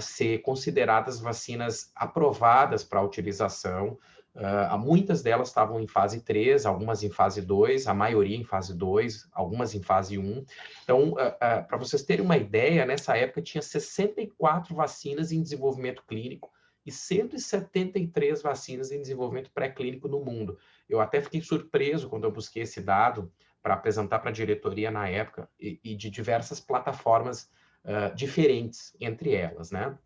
ser consideradas vacinas aprovadas para a utilização. Muitas delas estavam em fase 3, algumas em fase 2, a maioria em fase 2, algumas em fase 1. Então, para vocês terem uma ideia, nessa época tinha 64 vacinas em desenvolvimento clínico e 173 vacinas em desenvolvimento pré-clínico no mundo. Eu até fiquei surpreso quando eu busquei esse dado para apresentar para a diretoria na época e de diversas plataformas diferentes entre elas, né?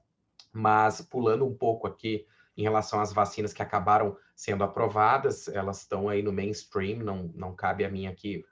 Mas, pulando um pouco aqui em relação às vacinas que acabaram sendo aprovadas, elas estão aí no mainstream, não cabe a mim aqui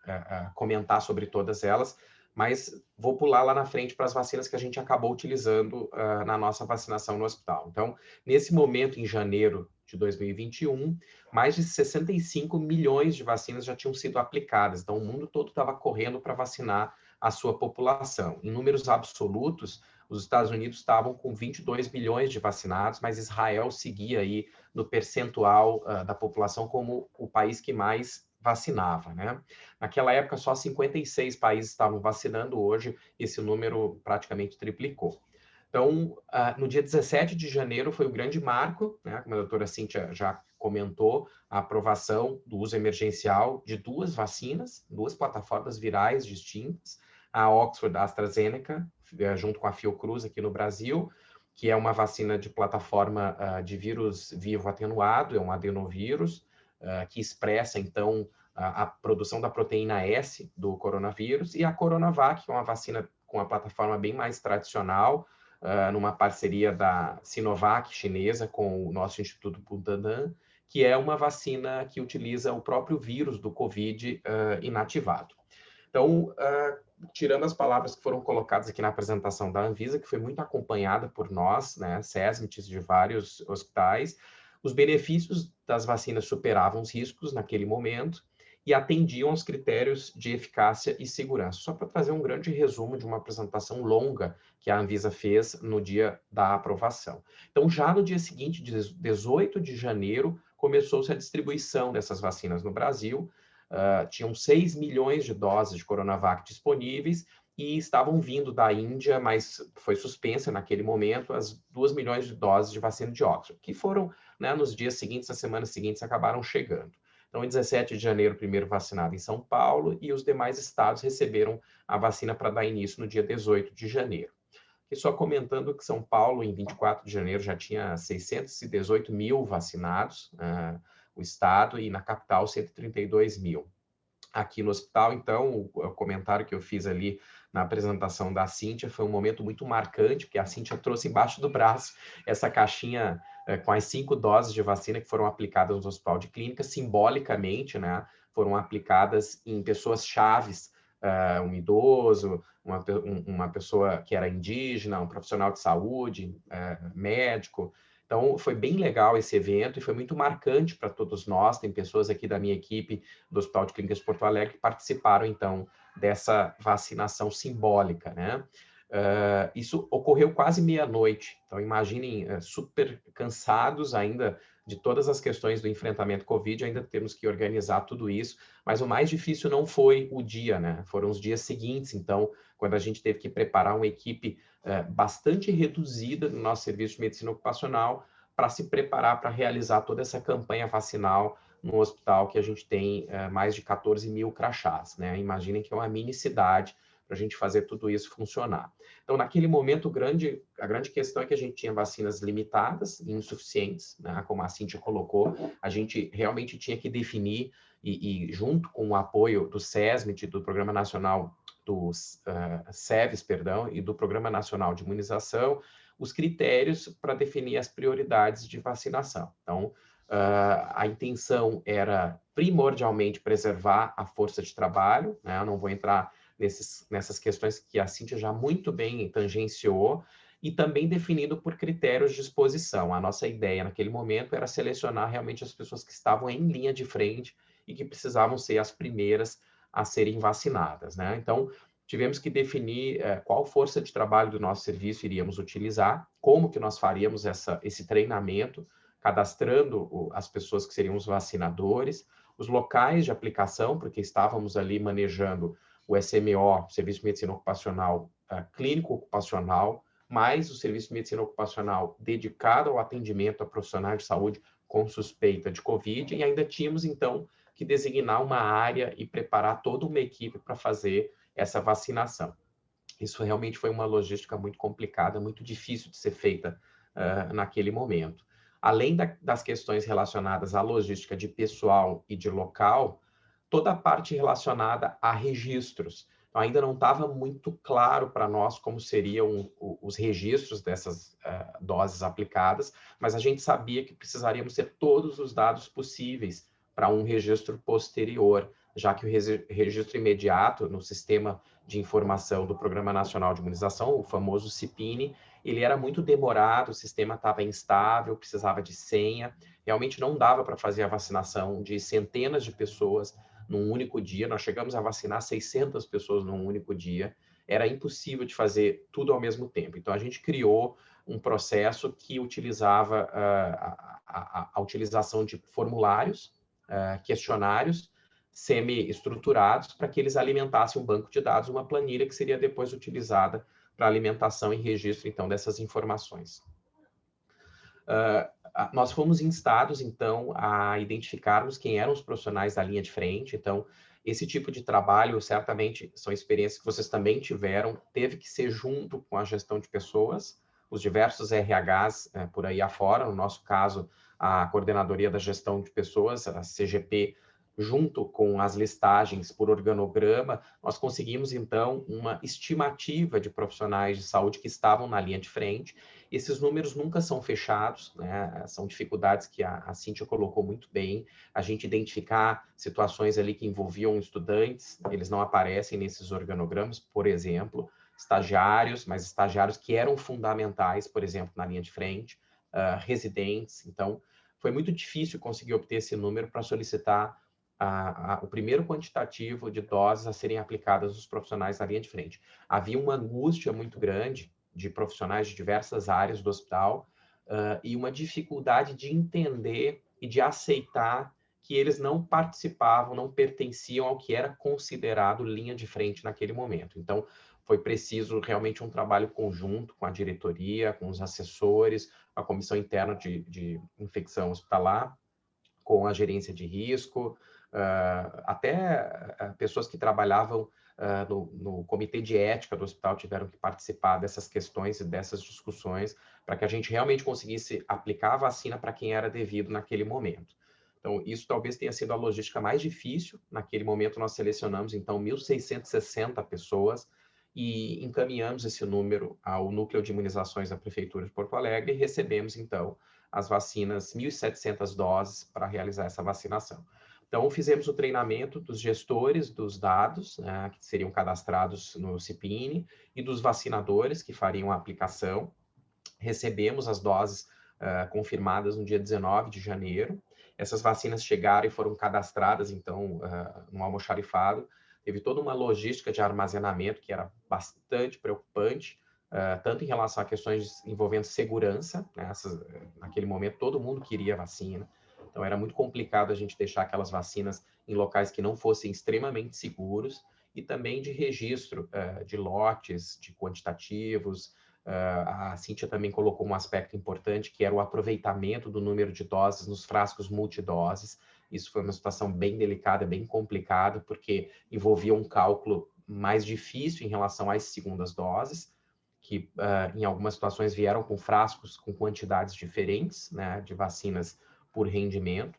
comentar sobre todas elas, mas vou pular lá na frente para as vacinas que a gente acabou utilizando na nossa vacinação no hospital. Então, nesse momento, em janeiro de 2021, mais de 65 milhões de vacinas já tinham sido aplicadas. Então, o mundo todo estava correndo para vacinar a sua população. Em números absolutos, os Estados Unidos estavam com 22 milhões de vacinados, mas Israel seguia aí no percentual da população como o país que mais vacinava, né? Naquela época, só 56 países estavam vacinando, hoje esse número praticamente triplicou. Então, no dia 17 de janeiro foi o grande marco, né, como a doutora Cíntia já comentou, a aprovação do uso emergencial de duas vacinas, duas plataformas virais distintas, a Oxford AstraZeneca, junto com a Fiocruz aqui no Brasil, que é uma vacina de plataforma de vírus vivo atenuado, é um adenovírus, que expressa, então, a produção da proteína S do coronavírus, e a Coronavac, que é uma vacina com uma plataforma bem mais tradicional, numa parceria da Sinovac chinesa com o nosso Instituto Butantan, que é uma vacina que utiliza o próprio vírus do Covid inativado. Então, tirando as palavras que foram colocadas aqui na apresentação da Anvisa, que foi muito acompanhada por nós, né, SESMITs de vários hospitais, os benefícios das vacinas superavam os riscos naquele momento e atendiam aos critérios de eficácia e segurança. Só para trazer um grande resumo de uma apresentação longa que a Anvisa fez no dia da aprovação. Então, já no dia seguinte, 18 de janeiro, começou-se a distribuição dessas vacinas no Brasil. Tinham 6 milhões de doses de Coronavac disponíveis e estavam vindo da Índia, mas foi suspensa naquele momento as 2 milhões de doses de vacina de Oxford, que foram, né, nos dias seguintes, nas semanas seguintes, acabaram chegando. Então, em 17 de janeiro, o primeiro vacinado em São Paulo, e os demais estados receberam a vacina para dar início no dia 18 de janeiro. E só comentando que São Paulo, em 24 de janeiro, já tinha 618 mil vacinados, o estado, e na capital, 132 mil. Aqui no hospital, então, o comentário que eu fiz ali na apresentação da Cíntia foi um momento muito marcante, porque a Cíntia trouxe embaixo do braço essa caixinha com as 5 doses de vacina que foram aplicadas no Hospital de Clínica, simbolicamente, né, foram aplicadas em pessoas chaves, um idoso, uma pessoa que era indígena, um profissional de saúde, médico. Então, foi bem legal esse evento e foi muito marcante para todos nós. Tem pessoas aqui da minha equipe do Hospital de Clínicas de Porto Alegre que participaram, então, dessa vacinação simbólica, né? Isso ocorreu quase meia-noite. Então, imaginem, super cansados ainda de todas as questões do enfrentamento Covid, ainda temos que organizar tudo isso. Mas o mais difícil não foi o dia, né? Foram os dias seguintes. Então, quando a gente teve que preparar uma equipe bastante reduzida no nosso serviço de medicina ocupacional para se preparar para realizar toda essa campanha vacinal no hospital que a gente tem mais de 14 mil crachás, né? Imaginem que é uma mini cidade para a gente fazer tudo isso funcionar. Então, naquele momento, a grande questão é que a gente tinha vacinas limitadas e insuficientes, né? Como a Cíntia colocou, a gente realmente tinha que definir, e junto com o apoio do SESMIT, do Programa Nacional dos SEVES, perdão, e do Programa Nacional de Imunização, os critérios para definir as prioridades de vacinação. Então, a intenção era primordialmente preservar a força de trabalho, né? Eu não vou entrar nessas questões que a Cíntia já muito bem tangenciou, e também definido por critérios de exposição. A nossa ideia naquele momento era selecionar realmente as pessoas que estavam em linha de frente e que precisavam ser as primeiras a serem vacinadas, né? Então, tivemos que definir qual força de trabalho do nosso serviço iríamos utilizar, como que nós faríamos esse treinamento, cadastrando as pessoas que seriam os vacinadores, os locais de aplicação, porque estávamos ali manejando o SMO, Serviço de Medicina Ocupacional, Clínico Ocupacional, mais o Serviço de Medicina Ocupacional dedicado ao atendimento a profissionais de saúde com suspeita de Covid, e ainda tínhamos, então, que designar uma área e preparar toda uma equipe para fazer essa vacinação. Isso realmente foi uma logística muito complicada, muito difícil de ser feita naquele momento. Além das questões relacionadas à logística de pessoal e de local, toda a parte relacionada a registros. Então, ainda não estava muito claro para nós como seriam os registros dessas doses aplicadas, mas a gente sabia que precisaríamos ter todos os dados possíveis para um registro posterior, já que o registro imediato no Sistema de Informação do Programa Nacional de Imunização, o famoso CIPINE, ele era muito demorado, o sistema estava instável, precisava de senha, realmente não dava para fazer a vacinação de centenas de pessoas num único dia. Nós chegamos a vacinar 600 pessoas num único dia, era impossível de fazer tudo ao mesmo tempo. Então, a gente criou um processo que utilizava a utilização de formulários, questionários semi-estruturados para que eles alimentassem um banco de dados, uma planilha que seria depois utilizada para alimentação e registro, então, dessas informações. Nós fomos instados, então, a identificarmos quem eram os profissionais da linha de frente. Então, esse tipo de trabalho, certamente, são experiências que vocês também tiveram, teve que ser junto com a gestão de pessoas, os diversos RHs por aí afora, no nosso caso, a Coordenadoria da Gestão de Pessoas, a CGP, junto com as listagens por organograma, nós conseguimos, então, uma estimativa de profissionais de saúde que estavam na linha de frente. Esses números nunca são fechados, né? São dificuldades que a Cíntia colocou muito bem. A gente identificar situações ali que envolviam estudantes, eles não aparecem nesses organogramas, por exemplo, estagiários, mas estagiários que eram fundamentais, por exemplo, na linha de frente, residentes. Então, foi muito difícil conseguir obter esse número para solicitar o primeiro quantitativo de doses a serem aplicadas aos profissionais da linha de frente. Havia uma angústia muito grande de profissionais de diversas áreas do hospital e uma dificuldade de entender e de aceitar que eles não participavam, não pertenciam ao que era considerado linha de frente naquele momento. Então, foi preciso realmente um trabalho conjunto com a diretoria, com os assessores, a comissão interna de infecção hospitalar, com a gerência de risco, até pessoas que trabalhavam no comitê de ética do hospital tiveram que participar dessas questões e dessas discussões para que a gente realmente conseguisse aplicar a vacina para quem era devido naquele momento. Então, isso talvez tenha sido a logística mais difícil. Naquele momento, nós selecionamos, então, 1.660 pessoas e encaminhamos esse número ao Núcleo de Imunizações da Prefeitura de Porto Alegre e recebemos, então, as vacinas, 1.700 doses para realizar essa vacinação. Então, fizemos o treinamento dos gestores dos dados, né, que seriam cadastrados no CIPINE, e dos vacinadores que fariam a aplicação. Recebemos as doses confirmadas no dia 19 de janeiro. Essas vacinas chegaram e foram cadastradas, então, no almoxarifado. Teve toda uma logística de armazenamento que era bastante preocupante, tanto em relação a questões envolvendo segurança, né? Naquele momento todo mundo queria vacina, então era muito complicado a gente deixar aquelas vacinas em locais que não fossem extremamente seguros, e também de registro de lotes, de quantitativos. A Cíntia também colocou um aspecto importante, que era o aproveitamento do número de doses nos frascos multidoses. Isso foi uma situação bem delicada, bem complicada, porque envolvia um cálculo mais difícil em relação às segundas doses, que em algumas situações vieram com frascos com quantidades diferentes, né, de vacinas por rendimento.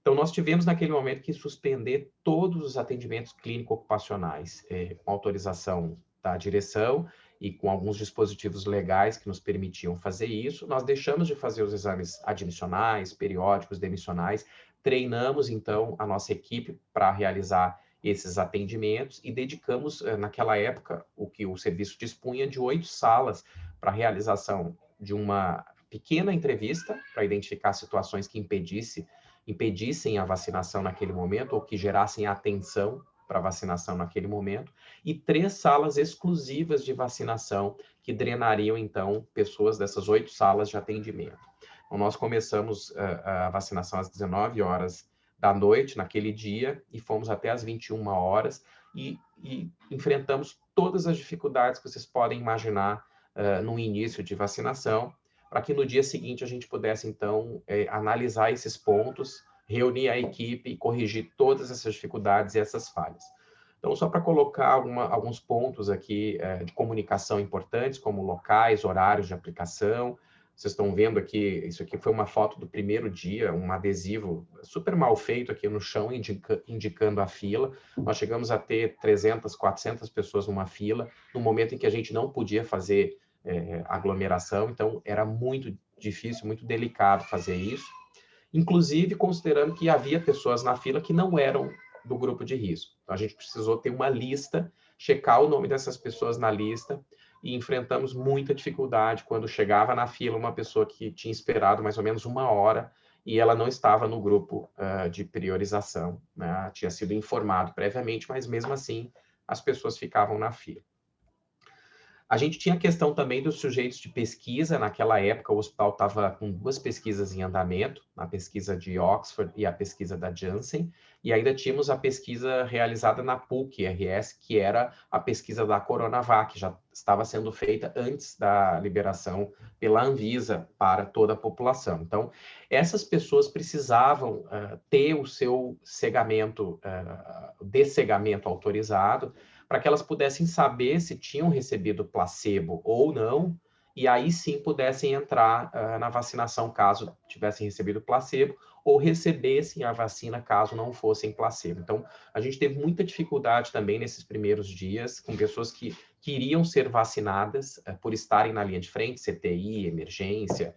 Então, nós tivemos naquele momento que suspender todos os atendimentos clínico-ocupacionais, com autorização da direção e com alguns dispositivos legais que nos permitiam fazer isso. Nós deixamos de fazer os exames admissionais, periódicos, demissionais, treinamos, então, a nossa equipe para realizar esses atendimentos e dedicamos, naquela época, o que o serviço dispunha de 8 salas para a realização de uma pequena entrevista para identificar situações que impedissem a vacinação naquele momento ou que gerassem atenção para a vacinação naquele momento, e 3 salas exclusivas de vacinação que drenariam, então, pessoas dessas 8 salas de atendimento. Então, nós começamos a vacinação às 19 horas da noite, naquele dia, e fomos até às 21 horas, e enfrentamos todas as dificuldades que vocês podem imaginar no início de vacinação, para que no dia seguinte a gente pudesse, então, analisar esses pontos, reunir a equipe e corrigir todas essas dificuldades e essas falhas. Então, só para colocar alguns pontos aqui de comunicação importantes, como locais, horários de aplicação. Vocês estão vendo aqui, isso aqui foi uma foto do primeiro dia, um adesivo super mal feito aqui no chão, indicando a fila. Nós chegamos a ter 300, 400 pessoas numa fila, no momento em que a gente não podia fazer aglomeração, então era muito difícil, muito delicado fazer isso, inclusive considerando que havia pessoas na fila que não eram do grupo de risco. Então, a gente precisou ter uma lista, checar o nome dessas pessoas na lista, e enfrentamos muita dificuldade quando chegava na fila uma pessoa que tinha esperado mais ou menos 1 hora e ela não estava no grupo de priorização, né? Tinha sido informado previamente, mas mesmo assim as pessoas ficavam na fila. A gente tinha a questão também dos sujeitos de pesquisa. Naquela época, o hospital estava com 2 pesquisas em andamento, a pesquisa de Oxford e a pesquisa da Janssen, e ainda tínhamos a pesquisa realizada na PUC-RS, que era a pesquisa da Coronavac, que já estava sendo feita antes da liberação pela Anvisa para toda a população. Então, essas pessoas precisavam ter o seu descegamento autorizado, para que elas pudessem saber se tinham recebido placebo ou não, e aí sim pudessem entrar na vacinação caso tivessem recebido placebo, ou recebessem a vacina caso não fossem placebo. Então, a gente teve muita dificuldade também nesses primeiros dias, com pessoas que queriam ser vacinadas por estarem na linha de frente, CTI, emergência,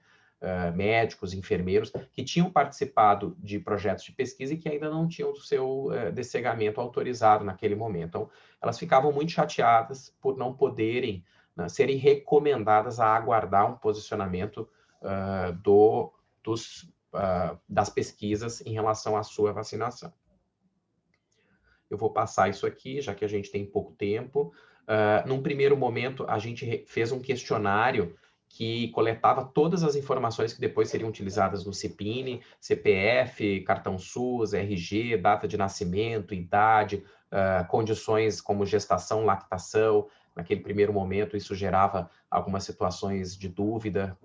médicos, enfermeiros, que tinham participado de projetos de pesquisa e que ainda não tinham o seu descegamento autorizado naquele momento. Então, elas ficavam muito chateadas por não poderem, né, serem recomendadas a aguardar um posicionamento das pesquisas em relação à sua vacinação. Eu vou passar isso aqui, já que a gente tem pouco tempo. Num primeiro momento, a gente fez um questionário que coletava todas as informações que depois seriam utilizadas no CIPINE, CPF, cartão SUS, RG, data de nascimento, idade, condições como gestação, lactação. Naquele primeiro momento, isso gerava algumas situações de dúvida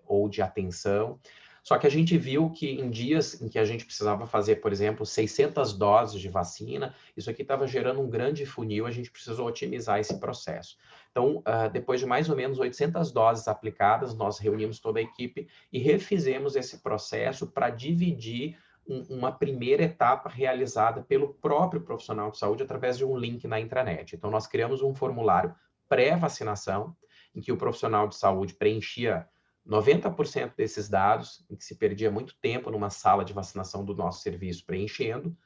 ou de atenção. Só que a gente viu que em dias em que a gente precisava fazer, por exemplo, 600 doses de vacina, isso aqui estava gerando um grande funil, a gente precisou otimizar esse processo. Então, depois de mais ou menos 800 doses aplicadas, nós reunimos toda a equipe e refizemos esse processo para dividir uma primeira etapa realizada pelo próprio profissional de saúde através de um link na intranet. Então, nós criamos um formulário pré-vacinação, em que o profissional de saúde preenchia 90% desses dados, em que se perdia muito tempo numa sala de vacinação do nosso serviço preenchendo.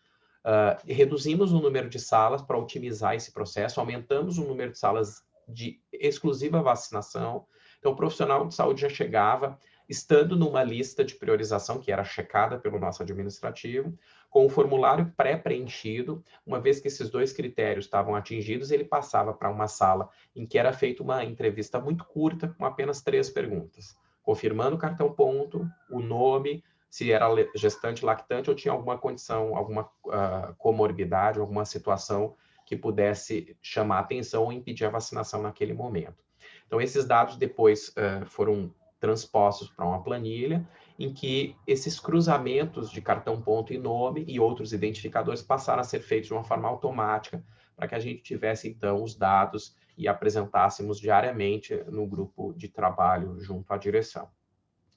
Reduzimos o número de salas para otimizar esse processo, aumentamos o número de salas de exclusiva vacinação. Então, o profissional de saúde já chegava estando numa lista de priorização, que era checada pelo nosso administrativo, com o formulário pré-preenchido. Uma vez que esses dois critérios estavam atingidos, ele passava para uma sala em que era feita uma entrevista muito curta, com apenas 3 perguntas, confirmando o cartão ponto, o nome, se era gestante, lactante, ou tinha alguma condição, alguma comorbidade, alguma situação que pudesse chamar a atenção ou impedir a vacinação naquele momento. Então, esses dados depois foram transpostos para uma planilha, em que esses cruzamentos de cartão ponto e nome e outros identificadores passaram a ser feitos de uma forma automática, para que a gente tivesse, então, os dados e apresentássemos diariamente no grupo de trabalho junto à direção.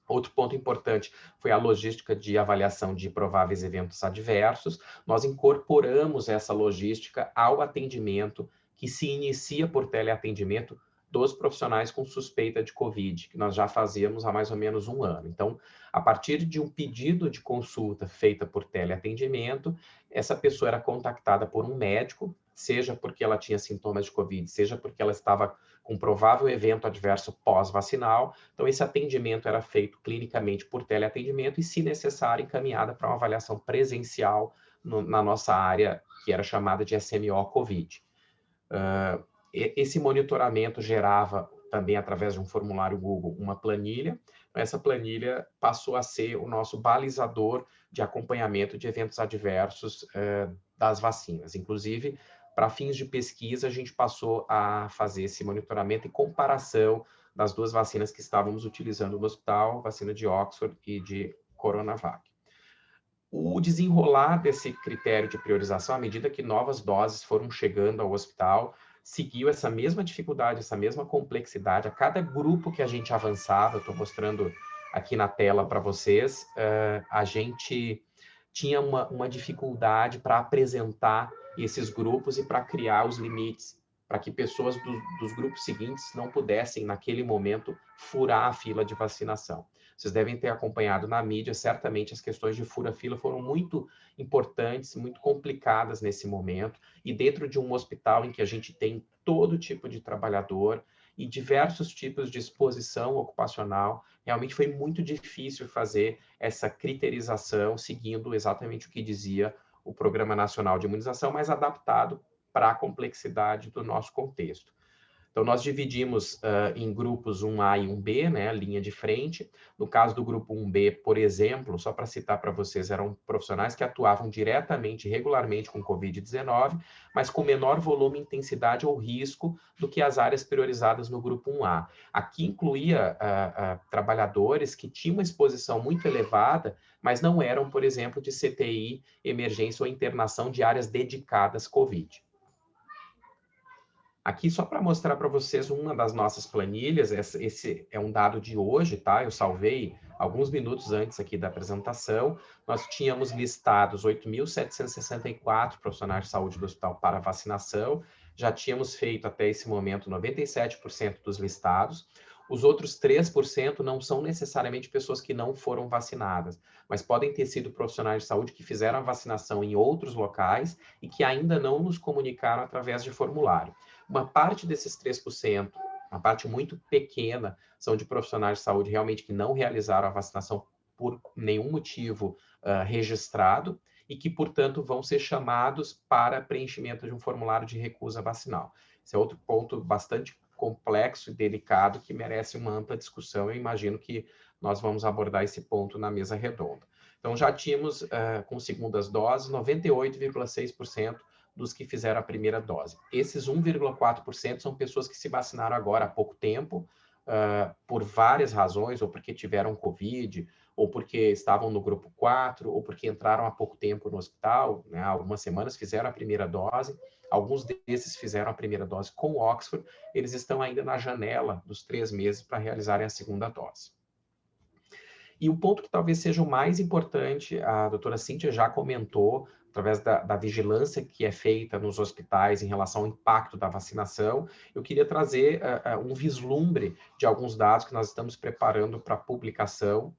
Outro ponto importante foi a logística de avaliação de prováveis eventos adversos. Nós incorporamos essa logística ao atendimento que se inicia por teleatendimento dos profissionais com suspeita de Covid, que nós já fazíamos há mais ou menos 1 ano. Então, a partir de um pedido de consulta feita por teleatendimento, essa pessoa era contactada por um médico, seja porque ela tinha sintomas de Covid, seja porque ela estava com um provável evento adverso pós-vacinal. Então, esse atendimento era feito clinicamente por teleatendimento e, se necessário, encaminhada para uma avaliação presencial na nossa área, que era chamada de SMO Covid. Esse monitoramento gerava também, através de um formulário Google, uma planilha. Essa planilha passou a ser o nosso balizador de acompanhamento de eventos adversos das vacinas. Inclusive, para fins de pesquisa, a gente passou a fazer esse monitoramento e comparação das 2 vacinas que estávamos utilizando no hospital, vacina de Oxford e de Coronavac. O desenrolar desse critério de priorização, à medida que novas doses foram chegando ao hospital, seguiu essa mesma dificuldade, essa mesma complexidade. A cada grupo que a gente avançava, eu estou mostrando aqui na tela para vocês, a gente tinha uma dificuldade para apresentar esses grupos e para criar os limites, para que pessoas dos grupos seguintes não pudessem, naquele momento, furar a fila de vacinação. Vocês devem ter acompanhado na mídia, certamente as questões de fura-fila foram muito importantes, muito complicadas nesse momento, e dentro de um hospital em que a gente tem todo tipo de trabalhador e diversos tipos de exposição ocupacional, realmente foi muito difícil fazer essa criterização, seguindo exatamente o que dizia o Programa Nacional de Imunização, mas adaptado para a complexidade do nosso contexto. Então, nós dividimos em grupos 1A e 1B, né, linha de frente. No caso do grupo 1B, por exemplo, só para citar para vocês, eram profissionais que atuavam diretamente, regularmente com Covid-19, mas com menor volume, intensidade ou risco do que as áreas priorizadas no grupo 1A. Aqui incluía trabalhadores que tinham uma exposição muito elevada, mas não eram, por exemplo, de CTI, emergência ou internação de áreas dedicadas Covid. Aqui, só para mostrar para vocês uma das nossas planilhas, esse é um dado de hoje, tá? Eu salvei alguns minutos antes aqui da apresentação. Nós tínhamos listados 8.764 profissionais de saúde do hospital para vacinação. Já tínhamos feito até esse momento 97% dos listados. Os outros 3% não são necessariamente pessoas que não foram vacinadas, mas podem ter sido profissionais de saúde que fizeram a vacinação em outros locais e que ainda não nos comunicaram através de formulário. Uma parte desses 3%, uma parte muito pequena, são de profissionais de saúde realmente que não realizaram a vacinação por nenhum motivo registrado e que, portanto, vão ser chamados para preenchimento de um formulário de recusa vacinal. Esse é outro ponto bastante complexo e delicado que merece uma ampla discussão. Eu imagino que nós vamos abordar esse ponto na mesa redonda. Então, já tínhamos, com segundas doses, 98,6% dos que fizeram a primeira dose. Esses 1,4% são pessoas que se vacinaram agora há pouco tempo, por várias razões, ou porque tiveram Covid, ou porque estavam no grupo 4, ou porque entraram há pouco tempo no hospital, né, há algumas semanas fizeram a primeira dose. Alguns desses fizeram a primeira dose com Oxford, eles estão ainda na janela dos 3 meses para realizarem a segunda dose. E o ponto que talvez seja o mais importante, a doutora Cíntia já comentou, através da vigilância que é feita nos hospitais em relação ao impacto da vacinação, eu queria trazer um vislumbre de alguns dados que nós estamos preparando para publicação,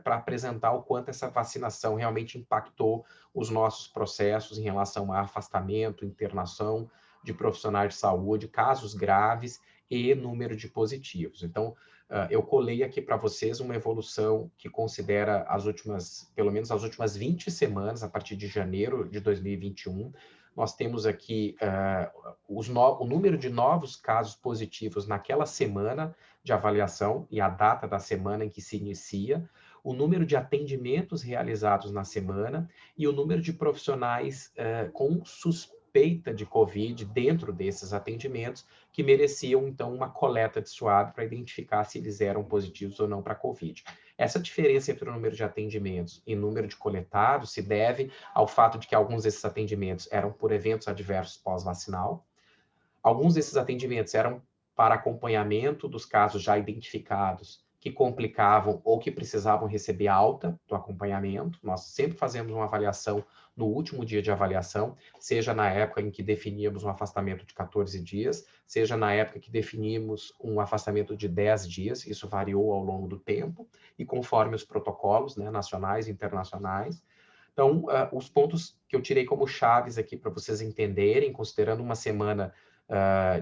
para apresentar o quanto essa vacinação realmente impactou os nossos processos em relação a afastamento, internação de profissionais de saúde, casos graves e número de positivos. Então, eu colei aqui para vocês uma evolução que considera pelo menos as últimas 20 semanas, a partir de janeiro de 2021. Nós temos aqui o número de novos casos positivos naquela semana de avaliação e a data da semana em que se inicia, o número de atendimentos realizados na semana e o número de profissionais com suspeita de Covid dentro desses atendimentos, que mereciam, então, uma coleta de suave para identificar se eles eram positivos ou não para Covid. Essa diferença entre o número de atendimentos e o número de coletados se deve ao fato de que alguns desses atendimentos eram por eventos adversos pós-vacinal, alguns desses atendimentos eram para acompanhamento dos casos já identificados, que complicavam ou que precisavam receber alta do acompanhamento. Nós sempre fazemos uma avaliação no último dia de avaliação, seja na época em que definíamos um afastamento de 14 dias, seja na época que definimos um afastamento de 10 dias, isso variou ao longo do tempo, e conforme os protocolos, né, nacionais e internacionais. Então, os pontos que eu tirei como chaves aqui para vocês entenderem, considerando uma semana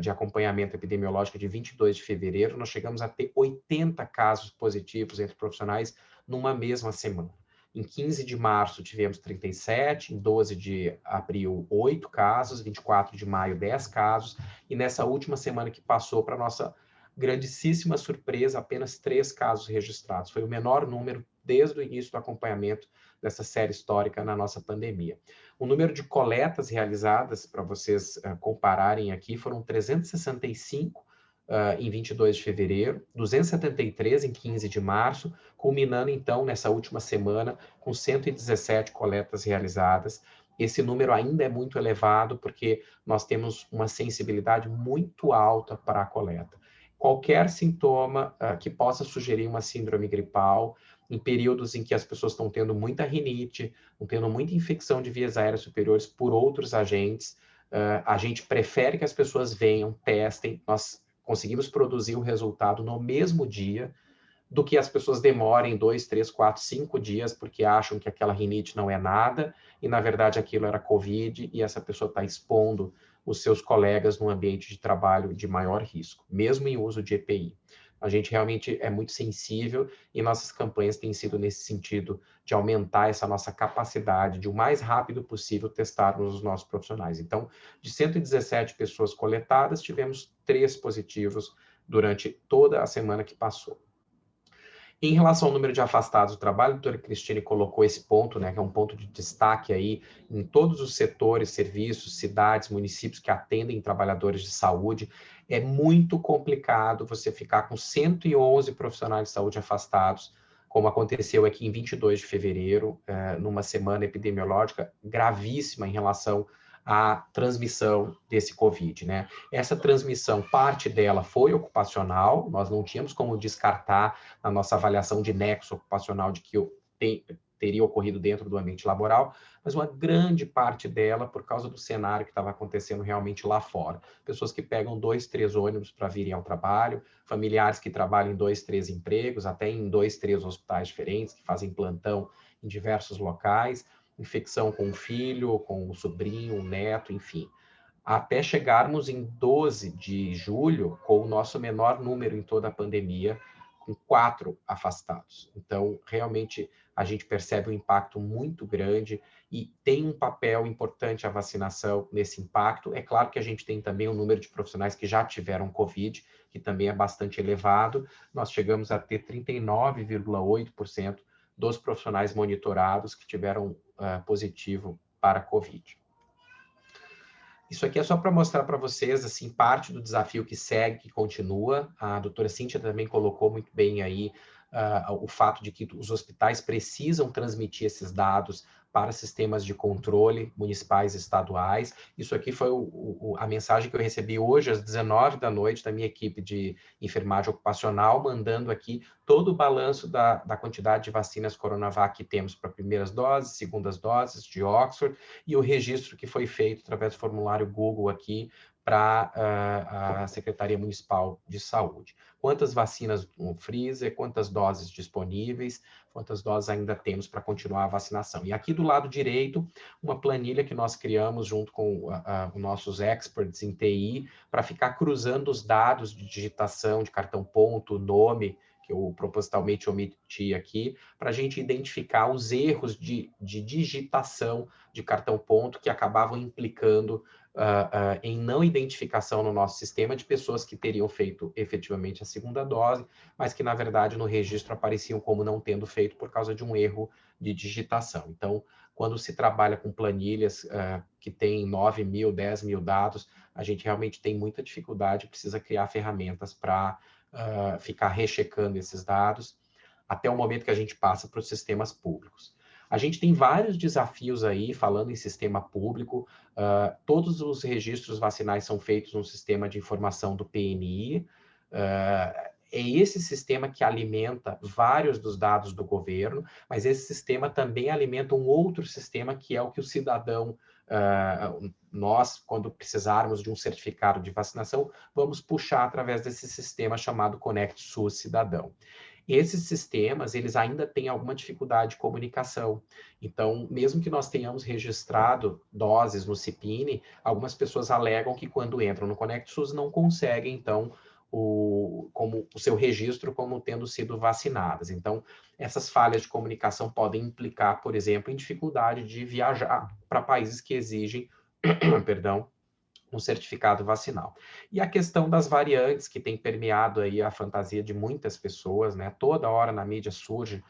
de acompanhamento epidemiológico de 22 de fevereiro, nós chegamos a ter 80 casos positivos entre profissionais numa mesma semana. Em 15 de março tivemos 37, em 12 de abril 8 casos, 24 de maio 10 casos, e nessa última semana que passou, para nossa grandíssima surpresa, apenas 3 casos registrados. Foi o menor número desde o início do acompanhamento dessa série histórica na nossa pandemia. O número de coletas realizadas, para vocês compararem aqui, foram 365 em 22 de fevereiro, 273 em 15 de março, culminando, então, nessa última semana, com 117 coletas realizadas. Esse número ainda é muito elevado, porque nós temos uma sensibilidade muito alta para a coleta. Qualquer sintoma que possa sugerir uma síndrome gripal, em períodos em que as pessoas estão tendo muita rinite, estão tendo muita infecção de vias aéreas superiores por outros agentes, a gente prefere que as pessoas venham, testem, nós conseguimos produzir o resultado no mesmo dia, do que as pessoas demorem 2, 3, 4, 5 dias, porque acham que aquela rinite não é nada, e na verdade aquilo era Covid, e essa pessoa está expondo os seus colegas num ambiente de trabalho de maior risco, mesmo em uso de EPI. A gente realmente é muito sensível e nossas campanhas têm sido nesse sentido de aumentar essa nossa capacidade de o mais rápido possível testarmos os nossos profissionais. Então, de 117 pessoas coletadas, tivemos 3 positivos durante toda a semana que passou. Em relação ao número de afastados do trabalho, a doutora Cristine colocou esse ponto, né, que é um ponto de destaque aí em todos os setores, serviços, cidades, municípios que atendem trabalhadores de saúde. É muito complicado você ficar com 111 profissionais de saúde afastados, como aconteceu aqui em 22 de fevereiro, numa semana epidemiológica gravíssima em relação a transmissão desse Covid, né? Essa transmissão, parte dela foi ocupacional, nós não tínhamos como descartar na nossa avaliação de nexo ocupacional de que teria ocorrido dentro do ambiente laboral, mas uma grande parte dela por causa do cenário que estava acontecendo realmente lá fora. Pessoas que pegam 2, 3 ônibus para virem ao trabalho, familiares que trabalham em 2, 3 empregos, até em 2, 3 hospitais diferentes, que fazem plantão em diversos locais, infecção com o filho, com o sobrinho, o neto, enfim. Até chegarmos em 12 de julho com o nosso menor número em toda a pandemia, com 4 afastados. Então, realmente, a gente percebe um impacto muito grande e tem um papel importante a vacinação nesse impacto. É claro que a gente tem também um número de profissionais que já tiveram Covid, que também é bastante elevado. Nós chegamos a ter 39,8% dos profissionais monitorados que tiveram positivo para Covid. Isso aqui é só para mostrar para vocês, assim, parte do desafio que segue, que continua. A doutora Cíntia também colocou muito bem aí o fato de que os hospitais precisam transmitir esses dados para sistemas de controle municipais e estaduais. Isso aqui foi a mensagem que eu recebi hoje às 19 da noite da minha equipe de enfermagem ocupacional, mandando aqui todo o balanço da quantidade de vacinas Coronavac que temos para primeiras doses, segundas doses de Oxford, e o registro que foi feito através do formulário Google aqui para a Secretaria Municipal de Saúde. Quantas vacinas no freezer, quantas doses disponíveis, quantas doses ainda temos para continuar a vacinação. E aqui do lado direito, uma planilha que nós criamos junto com os nossos experts em TI, para ficar cruzando os dados de digitação de cartão ponto, nome, que eu propositalmente omiti aqui, para a gente identificar os erros de digitação de cartão ponto que acabavam implicando em não identificação no nosso sistema de pessoas que teriam feito efetivamente a segunda dose, mas que, na verdade, no registro apareciam como não tendo feito por causa de um erro de digitação. Então, quando se trabalha com planilhas que tem 9 mil, 10 mil dados, a gente realmente tem muita dificuldade, precisa criar ferramentas para ficar rechecando esses dados, até o momento que a gente passa para os sistemas públicos. A gente tem vários desafios aí, falando em sistema público, todos os registros vacinais são feitos no sistema de informação do PNI, é esse sistema que alimenta vários dos dados do governo, mas esse sistema também alimenta um outro sistema que é o que o cidadão, nós, quando precisarmos de um certificado de vacinação, vamos puxar através desse sistema chamado Conect SUS Cidadão. Esses sistemas, eles ainda têm alguma dificuldade de comunicação. Então, mesmo que nós tenhamos registrado doses no CIPINE, algumas pessoas alegam que quando entram no Conect SUS não conseguem, então, o seu registro como tendo sido vacinadas. Então, essas falhas de comunicação podem implicar, por exemplo, em dificuldade de viajar para países que exigem, perdão, um certificado vacinal. E a questão das variantes, que tem permeado aí a fantasia de muitas pessoas, né? Toda hora na mídia surge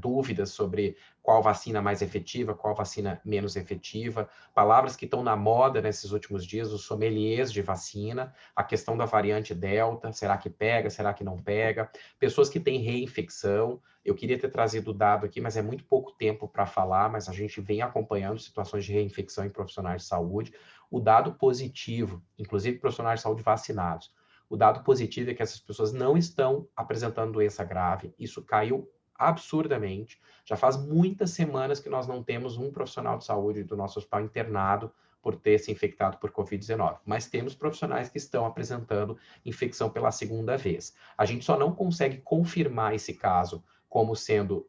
dúvidas sobre qual vacina mais efetiva, qual vacina menos efetiva, palavras que estão na moda nesses últimos dias, os sommeliers de vacina, a questão da variante Delta, será que pega, será que não pega, pessoas que têm reinfecção. Eu queria ter trazido o dado aqui, mas é muito pouco tempo para falar, mas a gente vem acompanhando situações de reinfecção em profissionais de saúde. O dado positivo, inclusive profissionais de saúde vacinados, o dado positivo é que essas pessoas não estão apresentando doença grave, isso caiu absurdamente. Já faz muitas semanas que nós não temos um profissional de saúde do nosso hospital internado por ter se infectado por Covid-19, mas temos profissionais que estão apresentando infecção pela segunda vez. A gente só não consegue confirmar esse caso como sendo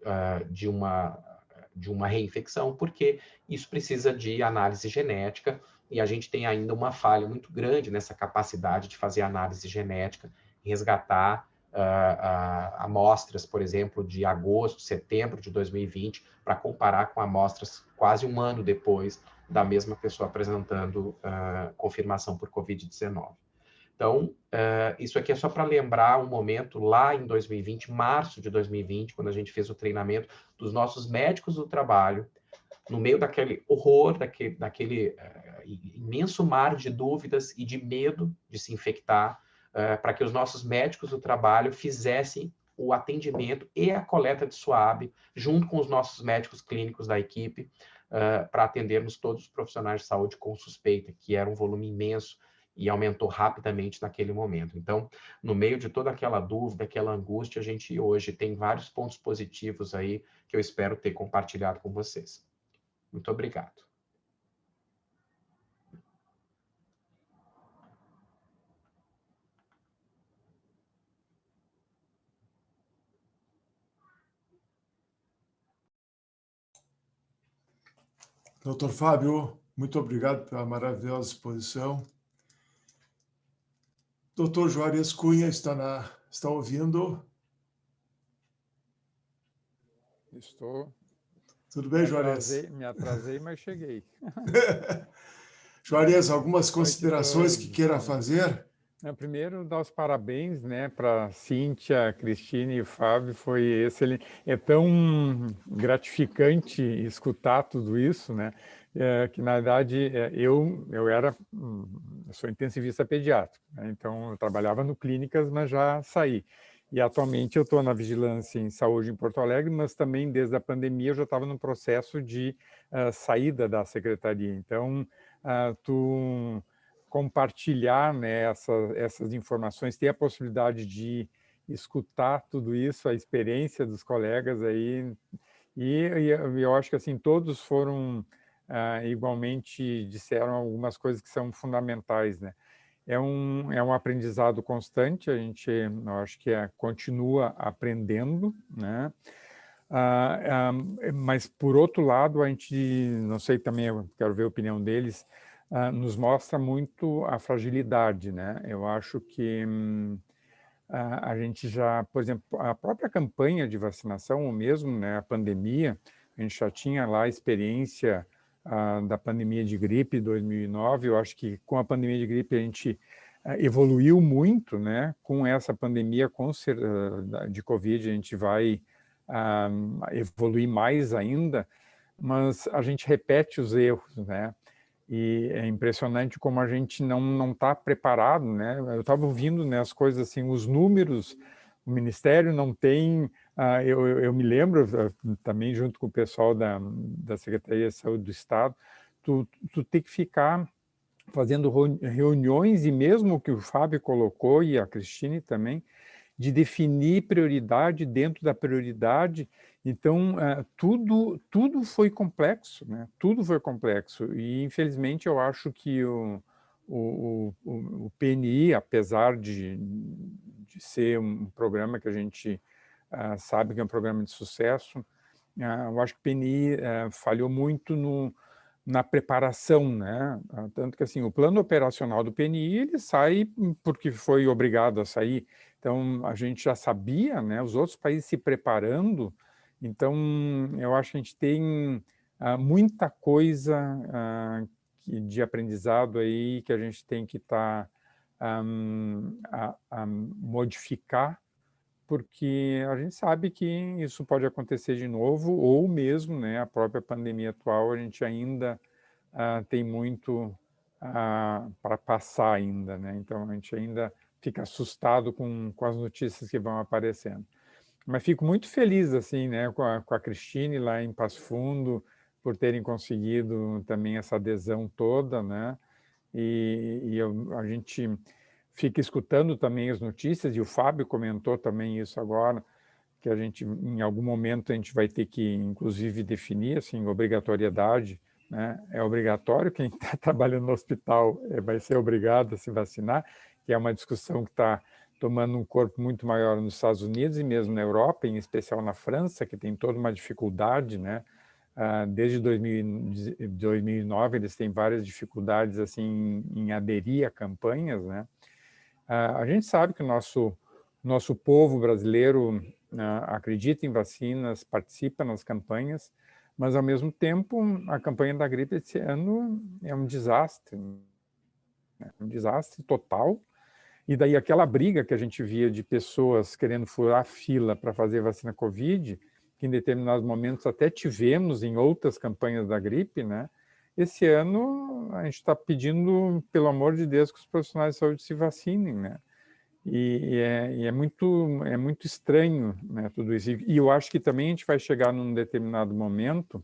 de uma reinfecção, porque isso precisa de análise genética, e a gente tem ainda uma falha muito grande nessa capacidade de fazer análise genética, resgatar amostras, por exemplo, de agosto, setembro de 2020, para comparar com amostras quase um ano depois da mesma pessoa apresentando confirmação por Covid-19. Então, isso aqui é só para lembrar um momento lá em 2020, março de 2020, quando a gente fez o treinamento dos nossos médicos do trabalho, no meio daquele horror, daquele imenso mar de dúvidas e de medo de se infectar, para que os nossos médicos do trabalho fizessem o atendimento e a coleta de suave, junto com os nossos médicos clínicos da equipe, para atendermos todos os profissionais de saúde com suspeita, que era um volume imenso e aumentou rapidamente naquele momento. Então, no meio de toda aquela dúvida, aquela angústia, a gente hoje tem vários pontos positivos aí que eu espero ter compartilhado com vocês. Muito obrigado. Doutor Fábio, muito obrigado pela maravilhosa exposição. Doutor Juarez Cunha está ouvindo? Estou. Tudo bem, Juarez? Me atrasei, mas cheguei. Juarez, algumas considerações que queira fazer? Primeiro, dar os parabéns, né, para Cíntia, Cristine e Fábio, foi excelente. É tão gratificante escutar tudo isso, né, que na verdade eu sou intensivista pediátrico, né, então eu trabalhava no clínicas, mas já saí. E atualmente eu estou na vigilância em saúde em Porto Alegre, mas também desde a pandemia eu já estava no processo de saída da secretaria. Então, compartilhar, né, essas informações, ter a possibilidade de escutar tudo isso, a experiência dos colegas aí, e eu acho que assim todos foram igualmente disseram algumas coisas que são fundamentais, né? É um aprendizado constante, a gente, eu acho que continua aprendendo, né? Mas, por outro lado, a gente, não sei também, eu quero ver a opinião deles, nos mostra muito a fragilidade, né? Eu acho que a gente já, por exemplo, a própria campanha de vacinação, ou mesmo, né, a pandemia, a gente já tinha lá a experiência da pandemia de gripe 2009, eu acho que com a pandemia de gripe a gente evoluiu muito, né? Com essa pandemia de Covid a gente vai evoluir mais ainda, mas a gente repete os erros, né? E é impressionante como a gente não está preparado, né? Eu estava ouvindo, né, as coisas assim, os números, o Ministério não tem... eu me lembro, também junto com o pessoal da Secretaria de Saúde do Estado, tu tem que ficar fazendo reuniões, e mesmo que o Fábio colocou, e a Cristine também, de definir prioridade dentro da prioridade. Então, tudo foi complexo, né? Tudo foi complexo. E, infelizmente, eu acho que o PNI, apesar de ser um programa que a gente sabe que é um programa de sucesso, eu acho que o PNI falhou muito na preparação, né? Tanto que, assim, o plano operacional do PNI, ele sai porque foi obrigado a sair. Então, a gente já sabia, né? Os outros países se preparando. Então, eu acho que a gente tem muita coisa de aprendizado aí que a gente tem que modificar, porque a gente sabe que isso pode acontecer de novo, ou mesmo, né, a própria pandemia atual, a gente ainda tem muito para passar ainda, né? Então, a gente ainda fica assustado com as notícias que vão aparecendo. Mas fico muito feliz, assim, né, com a Cristine lá em Passo Fundo, por terem conseguido também essa adesão toda, né? E a gente fica escutando também as notícias, e o Fábio comentou também isso agora, que a gente, em algum momento, a gente vai ter que, inclusive, definir, assim, obrigatoriedade, né? É obrigatório, quem está trabalhando no hospital vai ser obrigado a se vacinar, que é uma discussão que está tomando um corpo muito maior nos Estados Unidos e mesmo na Europa, em especial na França, que tem toda uma dificuldade, né? Desde 2009 eles têm várias dificuldades assim em aderir a campanhas, né? A gente sabe que o nosso povo brasileiro acredita em vacinas, participa nas campanhas, mas, ao mesmo tempo, a campanha da gripe esse ano é um desastre total. E daí aquela briga que a gente via de pessoas querendo furar a fila para fazer vacina Covid, que em determinados momentos até tivemos em outras campanhas da gripe, né? Esse ano a gente está pedindo, pelo amor de Deus, que os profissionais de saúde se vacinem, né? E é muito estranho, né, tudo isso. E eu acho que também a gente vai chegar num determinado momento,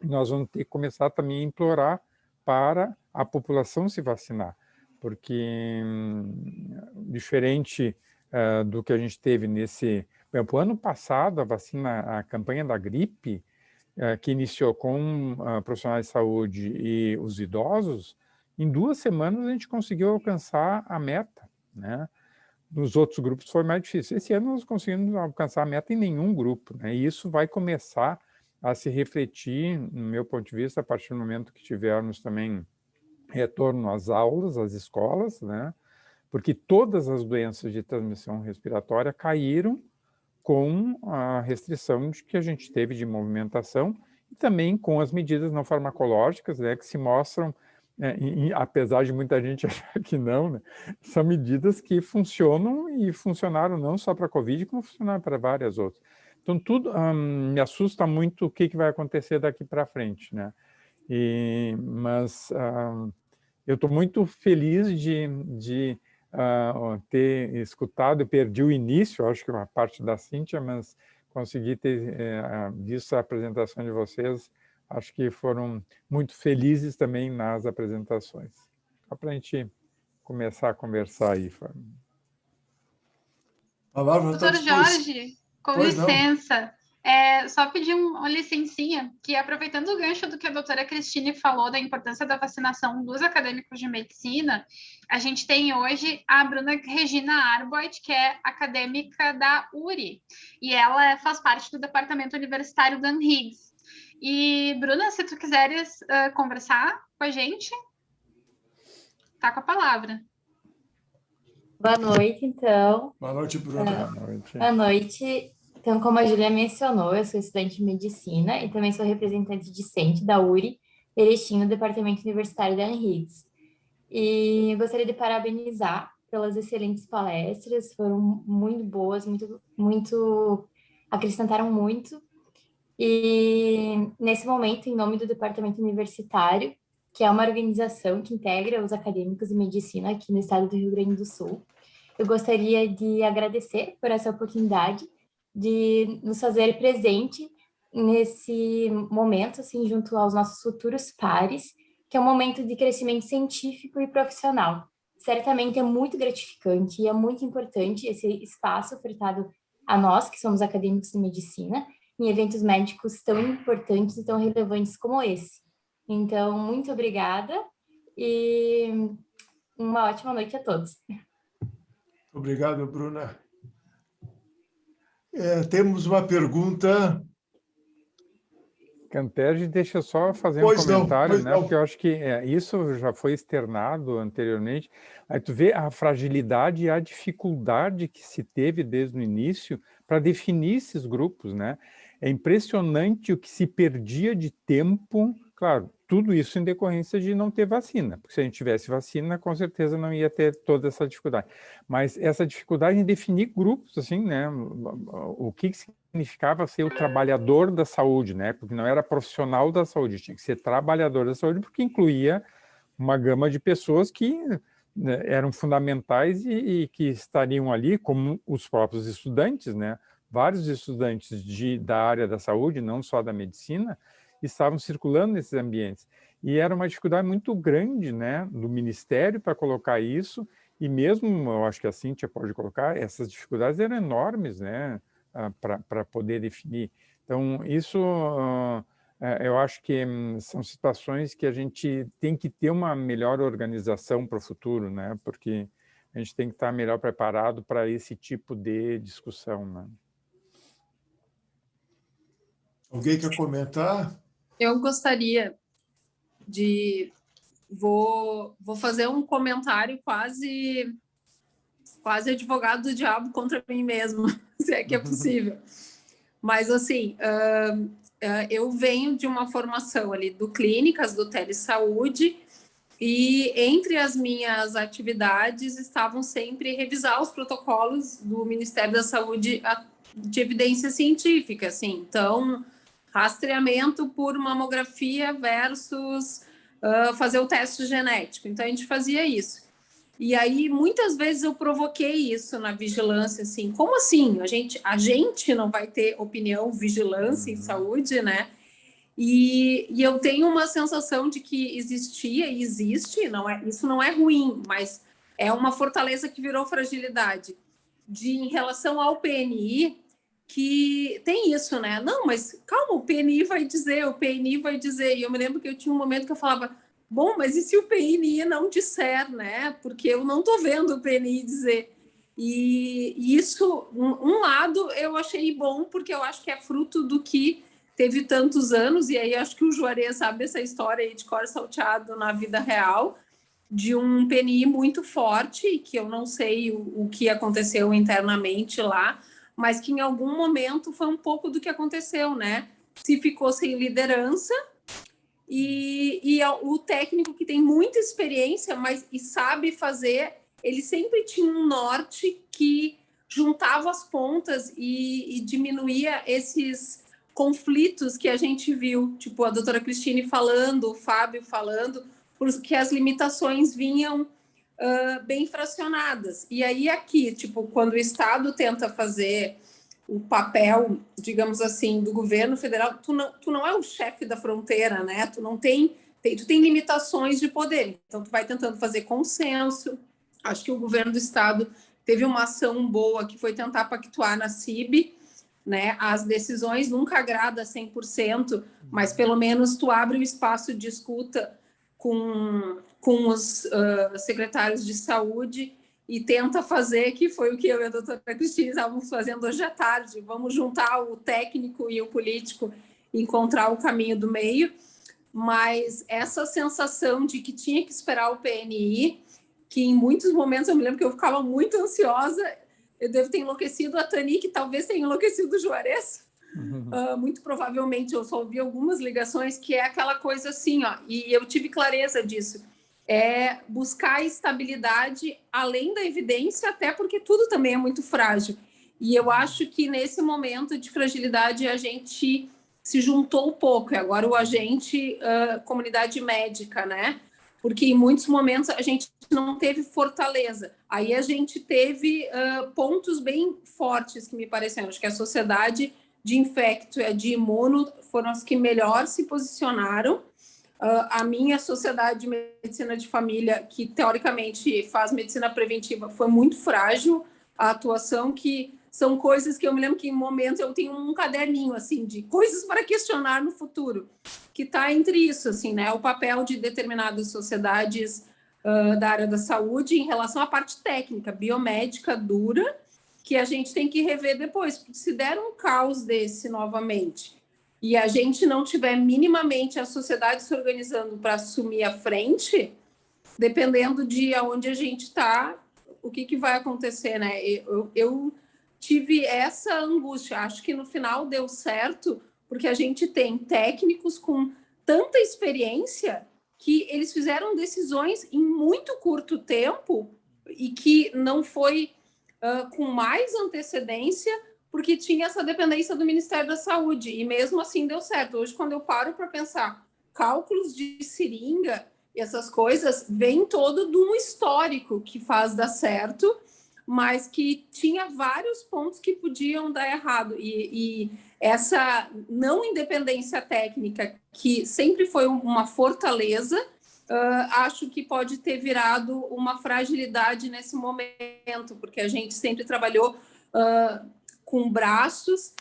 nós vamos ter que começar também a implorar para a população se vacinar, porque diferente do que a gente teve o ano passado, a campanha da gripe, que iniciou com profissionais de saúde e os idosos, em 2 semanas a gente conseguiu alcançar a meta, né? Nos outros grupos foi mais difícil. Esse ano nós conseguimos alcançar a meta em nenhum grupo, né? E isso vai começar a se refletir, no meu ponto de vista, a partir do momento que tivermos também retorno às aulas, às escolas, né? Porque todas as doenças de transmissão respiratória caíram com a restrição que a gente teve de movimentação e também com as medidas não farmacológicas, né, que se mostram, apesar de muita gente achar que não, né, são medidas que funcionam e funcionaram não só para a Covid, como funcionaram para várias outras. Então, tudo me assusta muito o que vai acontecer daqui para frente, né? Mas eu estou muito feliz de ter escutado, eu perdi o início, acho que uma parte da Cíntia, mas consegui ter visto a apresentação de vocês, acho que foram muito felizes também nas apresentações. Só para a gente começar a conversar aí, Fábio. Doutor Jorge, com licença, só pedir uma licencinha, que aproveitando o gancho do que a doutora Cristine falou da importância da vacinação dos acadêmicos de medicina, a gente tem hoje a Bruna Regina Arboit, que é acadêmica da URI, e ela faz parte do departamento universitário da Unhiggs. E, Bruna, se tu quiseres conversar com a gente, tá com a palavra. Boa noite, então. Boa noite, Bruna. Boa noite. Então, como a Júlia mencionou, eu sou estudante de medicina e também sou representante discente da URI, Erechim, no Departamento Universitário da Unhiggs. E eu gostaria de parabenizar pelas excelentes palestras, foram muito boas, acrescentaram muito. E nesse momento, em nome do Departamento Universitário, que é uma organização que integra os acadêmicos de medicina aqui no estado do Rio Grande do Sul, eu gostaria de agradecer por essa oportunidade de nos fazer presente nesse momento, assim, junto aos nossos futuros pares, que é um momento de crescimento científico e profissional. Certamente é muito gratificante e é muito importante esse espaço ofertado a nós, que somos acadêmicos de medicina, em eventos médicos tão importantes e tão relevantes como esse. Então, muito obrigada e uma ótima noite a todos. Obrigado, Bruna. Temos uma pergunta. Canterge, deixa eu só fazer um comentário, né? Porque eu acho que isso já foi externado anteriormente. Aí tu vê a fragilidade e a dificuldade que se teve desde o início para definir esses grupos, né? É impressionante o que se perdia de tempo, claro, tudo isso em decorrência de não ter vacina, porque se a gente tivesse vacina, com certeza não ia ter toda essa dificuldade. Mas essa dificuldade em definir grupos, assim, né? O que significava ser o trabalhador da saúde, né? Porque não era profissional da saúde, tinha que ser trabalhador da saúde, porque incluía uma gama de pessoas que eram fundamentais e que estariam ali, como os próprios estudantes, né? Vários estudantes da área da saúde, não só da medicina, estavam circulando nesses ambientes. E era uma dificuldade muito grande, né, do Ministério para colocar isso, e mesmo, eu acho que a Cíntia pode colocar, essas dificuldades eram enormes, né, para poder definir. Então, isso eu acho que são situações que a gente tem que ter uma melhor organização para o futuro, né, porque a gente tem que estar melhor preparado para esse tipo de discussão, né. Alguém quer comentar? Eu gostaria de... Vou fazer um comentário quase advogado do diabo contra mim mesmo, se é que é possível. Mas, assim, eu venho de uma formação ali do Clínicas, do Telesaúde, e entre as minhas atividades estavam sempre revisar os protocolos do Ministério da Saúde de evidência científica, assim. Então, rastreamento por mamografia versus fazer o teste genético. Então, a gente fazia isso. E aí, muitas vezes eu provoquei isso na vigilância, assim, como assim? A gente não vai ter opinião, vigilância em saúde, né? E eu tenho uma sensação de que existia e existe, isso não é ruim, mas é uma fortaleza que virou fragilidade. Em relação ao PNI, que tem isso, né? Não, mas calma, o PNI vai dizer. E eu me lembro que eu tinha um momento que eu falava, bom, mas e se o PNI não disser, né? Porque eu não estou vendo o PNI dizer. E isso, um lado, eu achei bom, porque eu acho que é fruto do que teve tantos anos, e aí acho que o Juarez sabe essa história aí de cor salteado na vida real, de um PNI muito forte, que eu não sei o que aconteceu internamente lá, mas que em algum momento foi um pouco do que aconteceu, né? Se ficou sem liderança, e o técnico que tem muita experiência e sabe fazer, ele sempre tinha um norte que juntava as pontas e diminuía esses conflitos que a gente viu, tipo a doutora Cristine falando, o Fábio falando, porque as limitações vinham bem fracionadas. E aí aqui, tipo, quando o Estado tenta fazer o papel, digamos assim, do governo federal, tu não é o chefe da fronteira, né? Tu tem limitações de poder. Então, tu vai tentando fazer consenso. Acho que o governo do Estado teve uma ação boa, que foi tentar pactuar na CIB, né? As decisões nunca agradam 100%, mas pelo menos tu abre o espaço de escuta com os secretários de saúde e tenta fazer, que foi o que eu e a doutora Cristina estávamos fazendo hoje à tarde, vamos juntar o técnico e o político e encontrar o caminho do meio, mas essa sensação de que tinha que esperar o PNI, que em muitos momentos eu me lembro que eu ficava muito ansiosa, eu devo ter enlouquecido a Tani, que talvez tenha enlouquecido o Juarez, muito provavelmente eu só ouvi algumas ligações, que é aquela coisa assim, ó, e eu tive clareza disso, é buscar estabilidade além da evidência, até porque tudo também é muito frágil. E eu acho que nesse momento de fragilidade a gente se juntou um pouco, e agora o agente, comunidade médica, né? Porque em muitos momentos a gente não teve fortaleza. Aí a gente teve pontos bem fortes que me pareceram. Acho que a sociedade de infecto e a de imuno foram as que melhor se posicionaram. A minha sociedade de medicina de família, que teoricamente faz medicina preventiva, foi muito frágil a atuação, que são coisas que eu me lembro que em momentos eu tenho um caderninho assim de coisas para questionar no futuro, que está entre isso, assim, né? O papel de determinadas sociedades da área da saúde em relação à parte técnica, biomédica dura, que a gente tem que rever depois, porque se der um caos desse novamente e a gente não tiver minimamente a sociedade se organizando para assumir a frente, dependendo de onde a gente está, o que vai acontecer, né? Eu tive essa angústia. Acho que no final deu certo, porque a gente tem técnicos com tanta experiência que eles fizeram decisões em muito curto tempo e que não foi com mais antecedência, porque tinha essa dependência do Ministério da Saúde, e mesmo assim deu certo. Hoje, quando eu paro para pensar, cálculos de seringa e essas coisas, vem todo de um histórico que faz dar certo, mas que tinha vários pontos que podiam dar errado. E essa não independência técnica, que sempre foi uma fortaleza, acho que pode ter virado uma fragilidade nesse momento, porque a gente sempre trabalhou com braços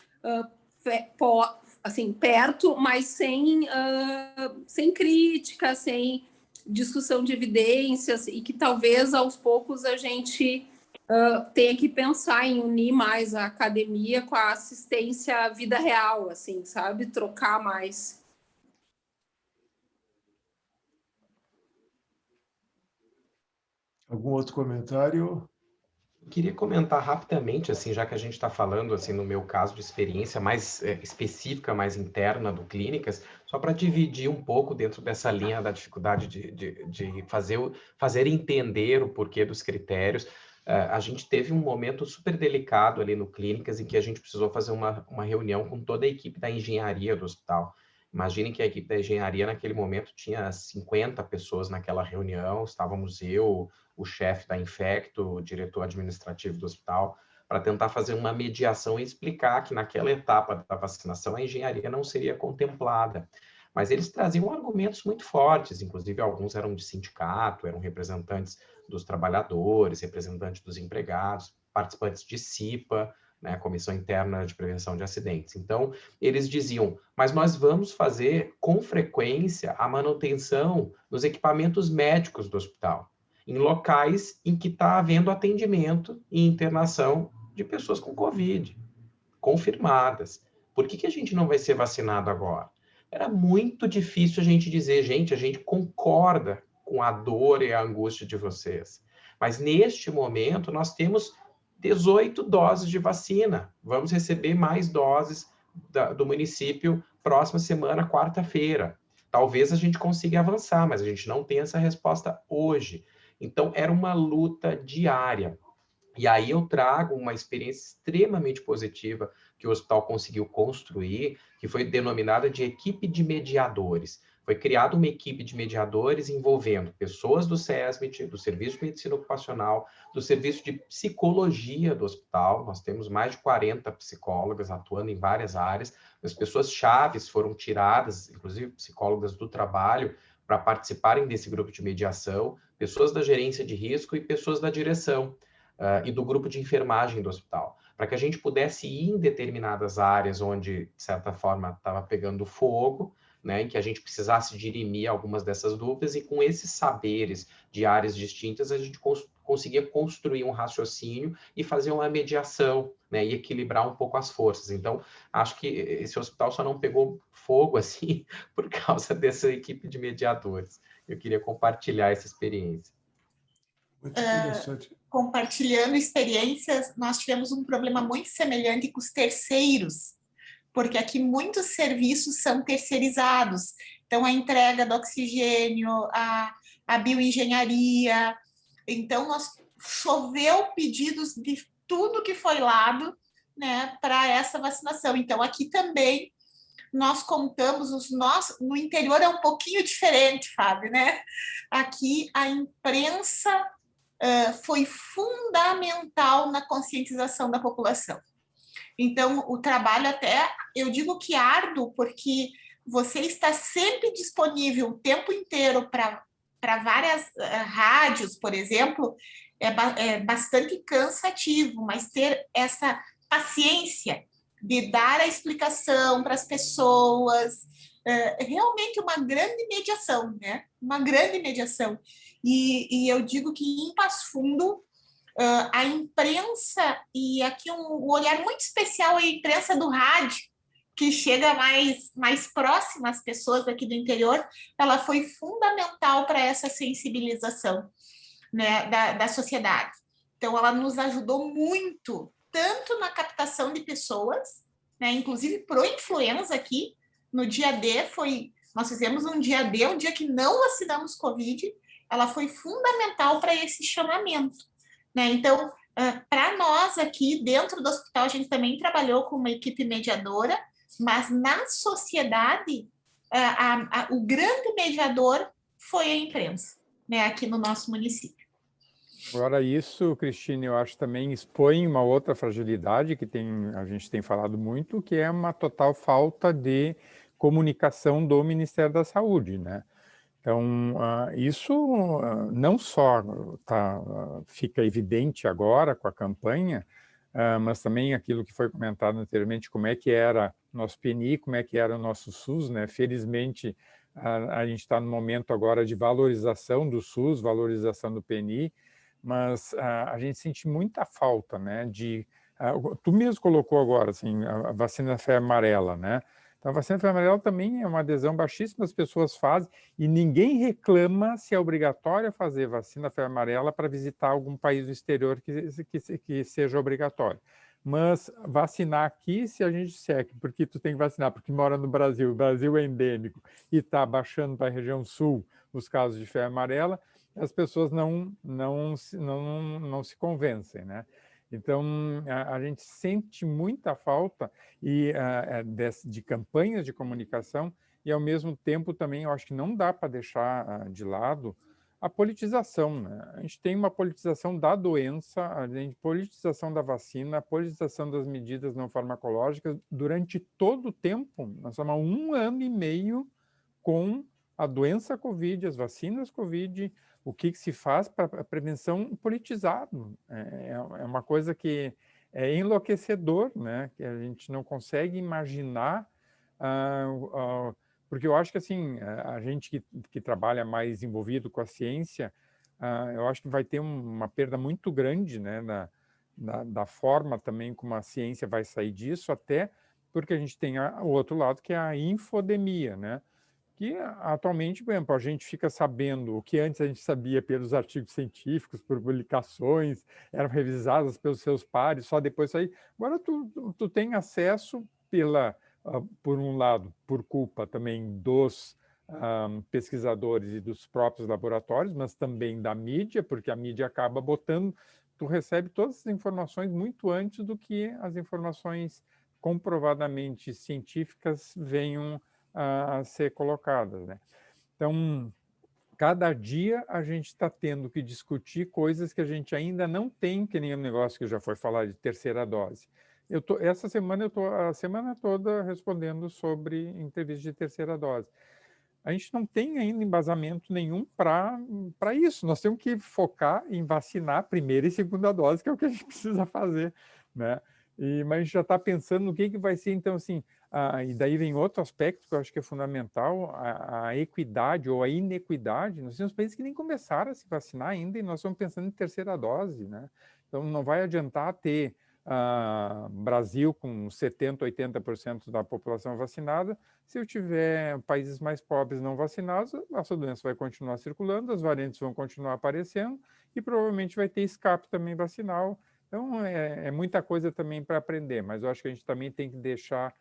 assim, perto, mas sem crítica, sem discussão de evidências, e que talvez aos poucos a gente tenha que pensar em unir mais a academia com a assistência à vida real, assim, sabe? Trocar mais. Algum outro comentário? Queria comentar rapidamente, assim, já que a gente está falando, assim, no meu caso de experiência mais específica, mais interna do Clínicas, só para dividir um pouco dentro dessa linha da dificuldade de fazer entender o porquê dos critérios. A gente teve um momento super delicado ali no Clínicas, em que a gente precisou fazer uma reunião com toda a equipe da engenharia do hospital. Imagine que a equipe da engenharia, naquele momento, tinha 50 pessoas naquela reunião, estávamos eu, o chefe da Infecto, o diretor administrativo do hospital, para tentar fazer uma mediação e explicar que naquela etapa da vacinação a engenharia não seria contemplada. Mas eles traziam argumentos muito fortes, inclusive alguns eram de sindicato, eram representantes dos trabalhadores, representantes dos empregados, participantes de CIPA, né, Comissão Interna de Prevenção de Acidentes. Então, eles diziam, mas nós vamos fazer com frequência a manutenção dos equipamentos médicos do hospital, em locais em que está havendo atendimento e internação de pessoas com Covid, confirmadas. Por que a gente não vai ser vacinado agora? Era muito difícil a gente dizer, gente, a gente concorda com a dor e a angústia de vocês. Mas neste momento nós temos 18 doses de vacina. Vamos receber mais doses do município próxima semana, quarta-feira. Talvez a gente consiga avançar, mas a gente não tem essa resposta hoje. Então, era uma luta diária. E aí eu trago uma experiência extremamente positiva que o hospital conseguiu construir, que foi denominada de equipe de mediadores. Foi criada uma equipe de mediadores envolvendo pessoas do SESMIT, do Serviço de Medicina Ocupacional, do Serviço de Psicologia do hospital. Nós temos mais de 40 psicólogas atuando em várias áreas. As pessoas chaves foram tiradas, inclusive psicólogas do trabalho, para participarem desse grupo de mediação, pessoas da gerência de risco e pessoas da direção e do grupo de enfermagem do hospital, para que a gente pudesse ir em determinadas áreas onde, de certa forma, estava pegando fogo, né, em que a gente precisasse dirimir algumas dessas dúvidas, e com esses saberes de áreas distintas, a gente conseguia construir um raciocínio e fazer uma mediação, né, e equilibrar um pouco as forças. Então, acho que esse hospital só não pegou fogo assim por causa dessa equipe de mediadores. Eu queria compartilhar essa experiência. Muito interessante. Compartilhando experiências, nós tivemos um problema muito semelhante com os terceiros, porque aqui muitos serviços são terceirizados. Então, a entrega do oxigênio, a bioengenharia. Então, choveu pedidos de tudo que foi lado, né, para essa vacinação. Então, aqui também nós contamos no interior é um pouquinho diferente, Fábio, né? Aqui a imprensa foi fundamental na conscientização da população. Então, o trabalho até, eu digo que árduo, porque você está sempre disponível o tempo inteiro para várias rádios, por exemplo, é bastante cansativo, mas ter essa paciência de dar a explicação para as pessoas, realmente uma grande mediação, né? Uma grande mediação. E eu digo que em Passo Fundo, a imprensa, e aqui um olhar muito especial, a imprensa do rádio, que chega mais próxima às pessoas aqui do interior, ela foi fundamental para essa sensibilização, né, da sociedade. Então, ela nos ajudou muito, tanto na captação de pessoas, né, inclusive pro influenza aqui, no dia D, nós fizemos um dia D, um dia que não vacinamos Covid, ela foi fundamental para esse chamamento. Né? Então, para nós aqui, dentro do hospital, a gente também trabalhou com uma equipe mediadora, mas na sociedade, o grande mediador foi a imprensa, né, aqui no nosso município. Agora, isso, Cristina, eu acho também expõe uma outra fragilidade que a gente tem falado muito, que é uma total falta de comunicação do Ministério da Saúde, né? Então, isso não só fica evidente agora com a campanha, mas também aquilo que foi comentado anteriormente, como é que era nosso PNI, como é que era o nosso SUS, né? Felizmente, a gente está no momento agora de valorização do SUS, valorização do PNI, mas a gente sente muita falta, né? Tu mesmo colocou agora, assim, a vacina da febre amarela, né? Então, a vacina da febre amarela também é uma adesão baixíssima, as pessoas fazem, e ninguém reclama se é obrigatório fazer vacina da febre amarela para visitar algum país do exterior que seja obrigatório. Mas vacinar aqui, se a gente disser porque tu tem que vacinar, porque mora no Brasil, o Brasil é endêmico, e está baixando para a região sul os casos de febre amarela, as pessoas não se convencem, né? Então, a gente sente muita falta de campanhas de comunicação e, ao mesmo tempo, também eu acho que não dá para deixar de lado a politização, né? A gente tem uma politização da doença, a politização da vacina, a politização das medidas não farmacológicas durante todo o tempo. Nós estamos há 1 ano e meio com a doença Covid, as vacinas Covid, o que se faz para a prevenção politizado. É uma coisa que é enlouquecedor, né? Que a gente não consegue imaginar, porque eu acho que assim, a gente que trabalha mais envolvido com a ciência, eu acho que vai ter uma perda muito grande, né, da forma também como a ciência vai sair disso, até porque a gente tem o outro lado, que é a infodemia, né? Que atualmente, por exemplo, a gente fica sabendo o que antes a gente sabia pelos artigos científicos, por publicações, eram revisadas pelos seus pares, só depois aí. Agora tu tem acesso por um lado, por culpa também dos pesquisadores e dos próprios laboratórios, mas também da mídia, porque a mídia acaba botando, tu recebe todas as informações muito antes do que as informações comprovadamente científicas venham a ser colocadas, né? Então, cada dia a gente está tendo que discutir coisas que a gente ainda não tem, que nem o negócio que já foi falar de terceira dose. Essa semana eu estou a semana toda respondendo sobre entrevista de terceira dose. A gente não tem ainda embasamento nenhum para isso. Nós temos que focar em vacinar a primeira e segunda dose, que é o que a gente precisa fazer, né? Mas a gente já está pensando no que vai ser, então, assim, e daí vem outro aspecto que eu acho que é fundamental, a equidade ou a inequidade. Nós temos países que nem começaram a se vacinar ainda e nós estamos pensando em terceira dose, né? Então, não vai adiantar ter Brasil com 70%, 80% da população vacinada, se eu tiver países mais pobres não vacinados, essa doença vai continuar circulando, as variantes vão continuar aparecendo e provavelmente vai ter escape também vacinal. Então, é muita coisa também para aprender, mas eu acho que a gente também tem que deixar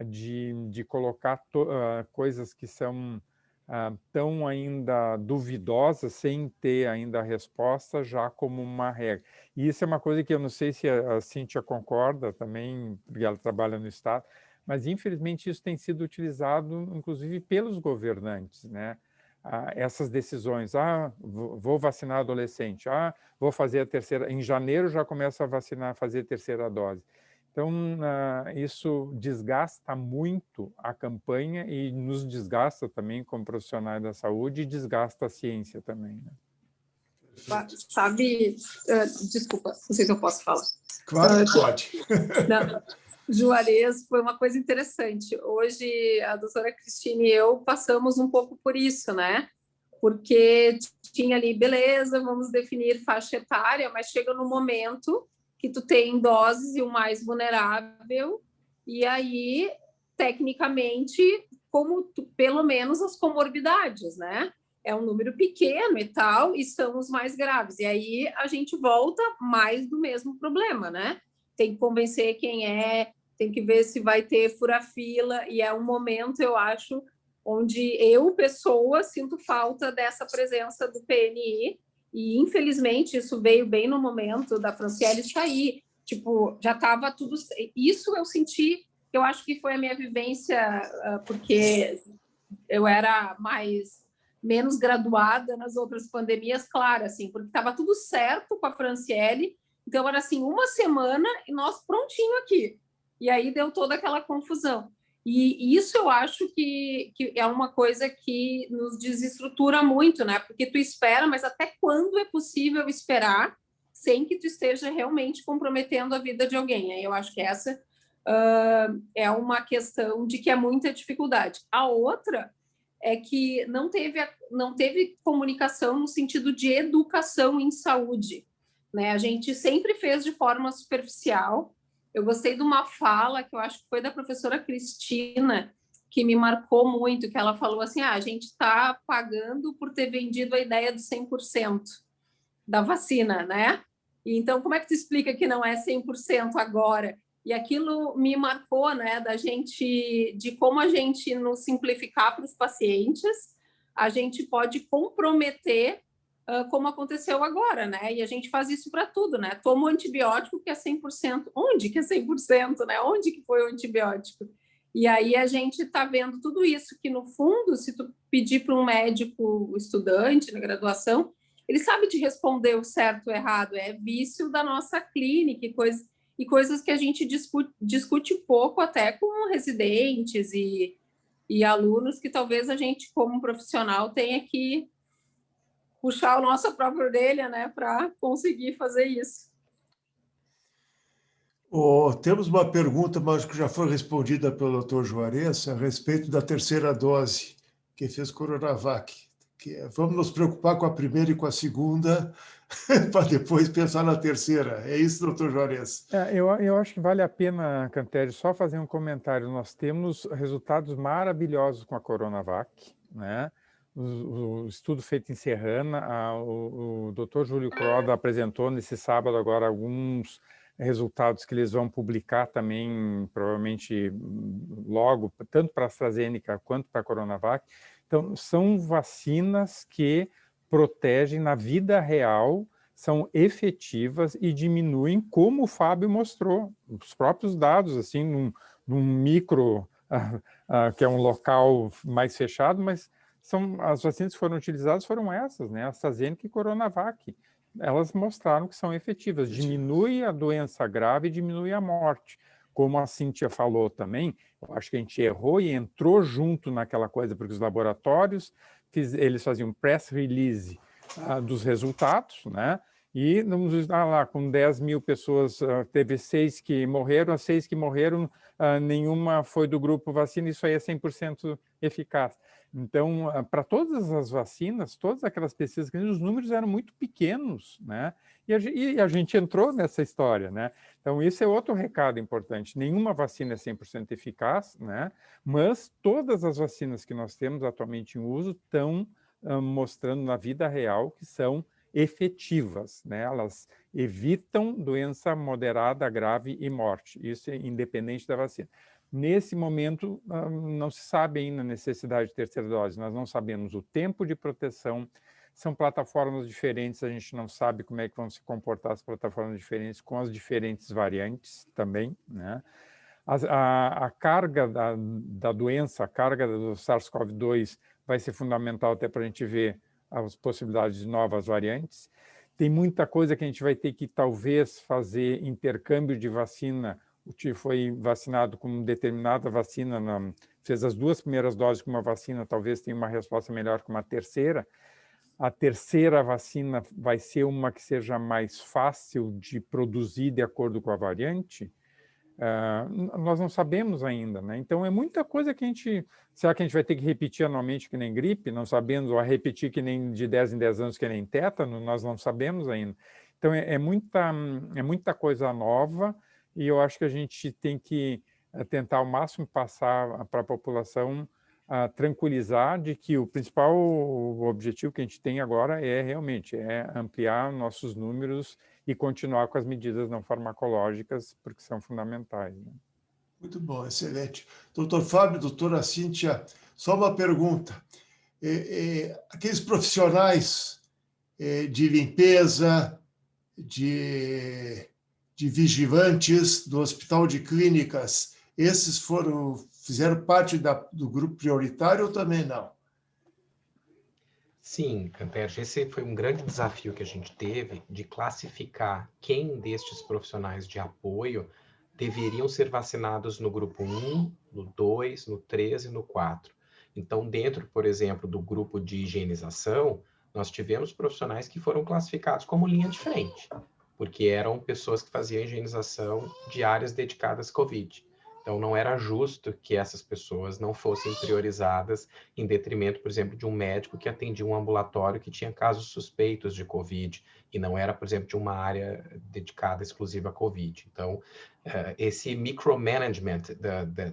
de colocar coisas que são tão ainda duvidosas, sem ter ainda a resposta, já como uma regra. E isso é uma coisa que eu não sei se a Cíntia concorda também, porque ela trabalha no Estado, mas infelizmente isso tem sido utilizado, inclusive, pelos governantes, né? Essas decisões, vou vacinar adolescente, vou fazer a terceira, em janeiro já começo a vacinar, fazer a terceira dose. Então, isso desgasta muito a campanha e nos desgasta também como profissionais da saúde e desgasta a ciência também, né? Sabe, desculpa, não sei se eu posso falar. Claro que pode. Não, Juarez, foi uma coisa interessante. Hoje, a doutora Cristine e eu passamos um pouco por isso, né? Porque tinha ali, beleza, vamos definir faixa etária, mas chega no momento que tu tem doses e o mais vulnerável, e aí, tecnicamente, pelo menos as comorbidades, né? É um número pequeno e tal, e são os mais graves. E aí a gente volta mais do mesmo problema, né? Tem que convencer quem tem que ver se vai ter fura-fila, e é um momento, eu acho, onde eu, pessoa, sinto falta dessa presença do PNI, e infelizmente isso veio bem no momento da Franciele sair, tipo, já estava tudo... Isso eu senti, eu acho que foi a minha vivência, porque eu era menos graduada nas outras pandemias, claro, assim, porque estava tudo certo com a Franciele, então era assim, uma semana e nós prontinho aqui. E aí deu toda aquela confusão. E isso eu acho que é uma coisa que nos desestrutura muito, né? Porque tu espera, mas até quando é possível esperar sem que tu esteja realmente comprometendo a vida de alguém? Aí eu acho que essa é uma questão de que é muita dificuldade. A outra é que não teve comunicação no sentido de educação em saúde, né? A gente sempre fez de forma superficial. Eu gostei de uma fala que eu acho que foi da professora Cristina, que me marcou muito, que ela falou assim, a gente está pagando por ter vendido a ideia do 100% da vacina, né? E então, como é que tu explica que não é 100% agora? E aquilo me marcou, né, de como a gente, no simplificar para os pacientes, a gente pode comprometer como aconteceu agora, né? E a gente faz isso para tudo, né? Toma um antibiótico que é 100%. Onde que é 100%, né? Onde que foi o antibiótico? E aí a gente está vendo tudo isso, que no fundo, se tu pedir para um médico estudante na graduação, ele sabe te responder o certo ou errado, é vício da nossa clínica e coisas que a gente discute pouco até com residentes e alunos, que talvez a gente, como profissional, tenha que puxar a nossa própria orelha, né, para conseguir fazer isso. Temos uma pergunta, mas que já foi respondida pelo Dr. Juarez, a respeito da terceira dose que fez Coronavac. Vamos nos preocupar com a primeira e com a segunda, para depois pensar na terceira. É isso, doutor Juarez? Eu acho que vale a pena, Cantério, só fazer um comentário. Nós temos resultados maravilhosos com a Coronavac, né? O estudo feito em Serrana, o doutor Júlio Croda apresentou nesse sábado agora alguns resultados que eles vão publicar também, provavelmente logo, tanto para a AstraZeneca quanto para a Coronavac. Então, são vacinas que protegem na vida real, são efetivas e diminuem, como o Fábio mostrou, os próprios dados, assim, num micro, que é um local mais fechado, mas as vacinas que foram utilizadas foram essas, né? AstraZeneca e Coronavac. Elas mostraram que são efetivas, diminui a doença grave e diminui a morte. Como a Cíntia falou também, eu acho que a gente errou e entrou junto naquela coisa, porque os laboratórios, eles faziam press release dos resultados, né? E lá, com 10 mil pessoas, teve 6 que morreram, as 6 que morreram, nenhuma foi do grupo vacina, isso aí é 100% eficaz. Então, para todas as vacinas, todas aquelas pesquisas, os números eram muito pequenos, né? E a gente entrou nessa história, né? Então, isso é outro recado importante. Nenhuma vacina é 100% eficaz, né? Mas todas as vacinas que nós temos atualmente em uso estão mostrando na vida real que são efetivas, né? Elas evitam doença moderada, grave e morte. Isso é independente da vacina. Nesse momento, não se sabe ainda a necessidade de terceira dose. Nós não sabemos o tempo de proteção. São plataformas diferentes, a gente não sabe como é que vão se comportar as plataformas diferentes com as diferentes variantes também, né? A carga da doença, a carga do SARS-CoV-2 vai ser fundamental até para a gente ver as possibilidades de novas variantes. Tem muita coisa que a gente vai ter que, talvez, fazer intercâmbio de vacina. O tio foi vacinado com determinada vacina, fez as 2 primeiras doses com uma vacina, talvez tenha uma resposta melhor que uma terceira. A terceira vacina vai ser uma que seja mais fácil de produzir de acordo com a variante? Nós não sabemos ainda, né? Então, é muita coisa que a gente... Será que a gente vai ter que repetir anualmente que nem gripe? Não sabemos, ou repetir que nem de 10 em 10 anos que nem tétano? Nós não sabemos ainda. Então, é muita coisa nova, e eu acho que a gente tem que tentar ao máximo passar para a população, tranquilizar de que o principal objetivo que a gente tem agora é realmente ampliar nossos números e continuar com as medidas não farmacológicas, porque são fundamentais, né? Muito bom, excelente. Doutor Fábio, doutora Cíntia, só uma pergunta. Aqueles profissionais de limpeza, de vigilantes do Hospital de Clínicas, esses fizeram parte do grupo prioritário ou também não? Sim, Canterge, esse foi um grande desafio que a gente teve de classificar quem destes profissionais de apoio deveriam ser vacinados no grupo 1, no 2, no 3 e no 4. Então, dentro, por exemplo, do grupo de higienização, nós tivemos profissionais que foram classificados como linha de frente, porque eram pessoas que faziam higienização de áreas dedicadas à Covid. Então, não era justo que essas pessoas não fossem priorizadas em detrimento, por exemplo, de um médico que atendia um ambulatório que tinha casos suspeitos de Covid e não era, por exemplo, de uma área dedicada exclusiva à Covid. Então, esse micromanagement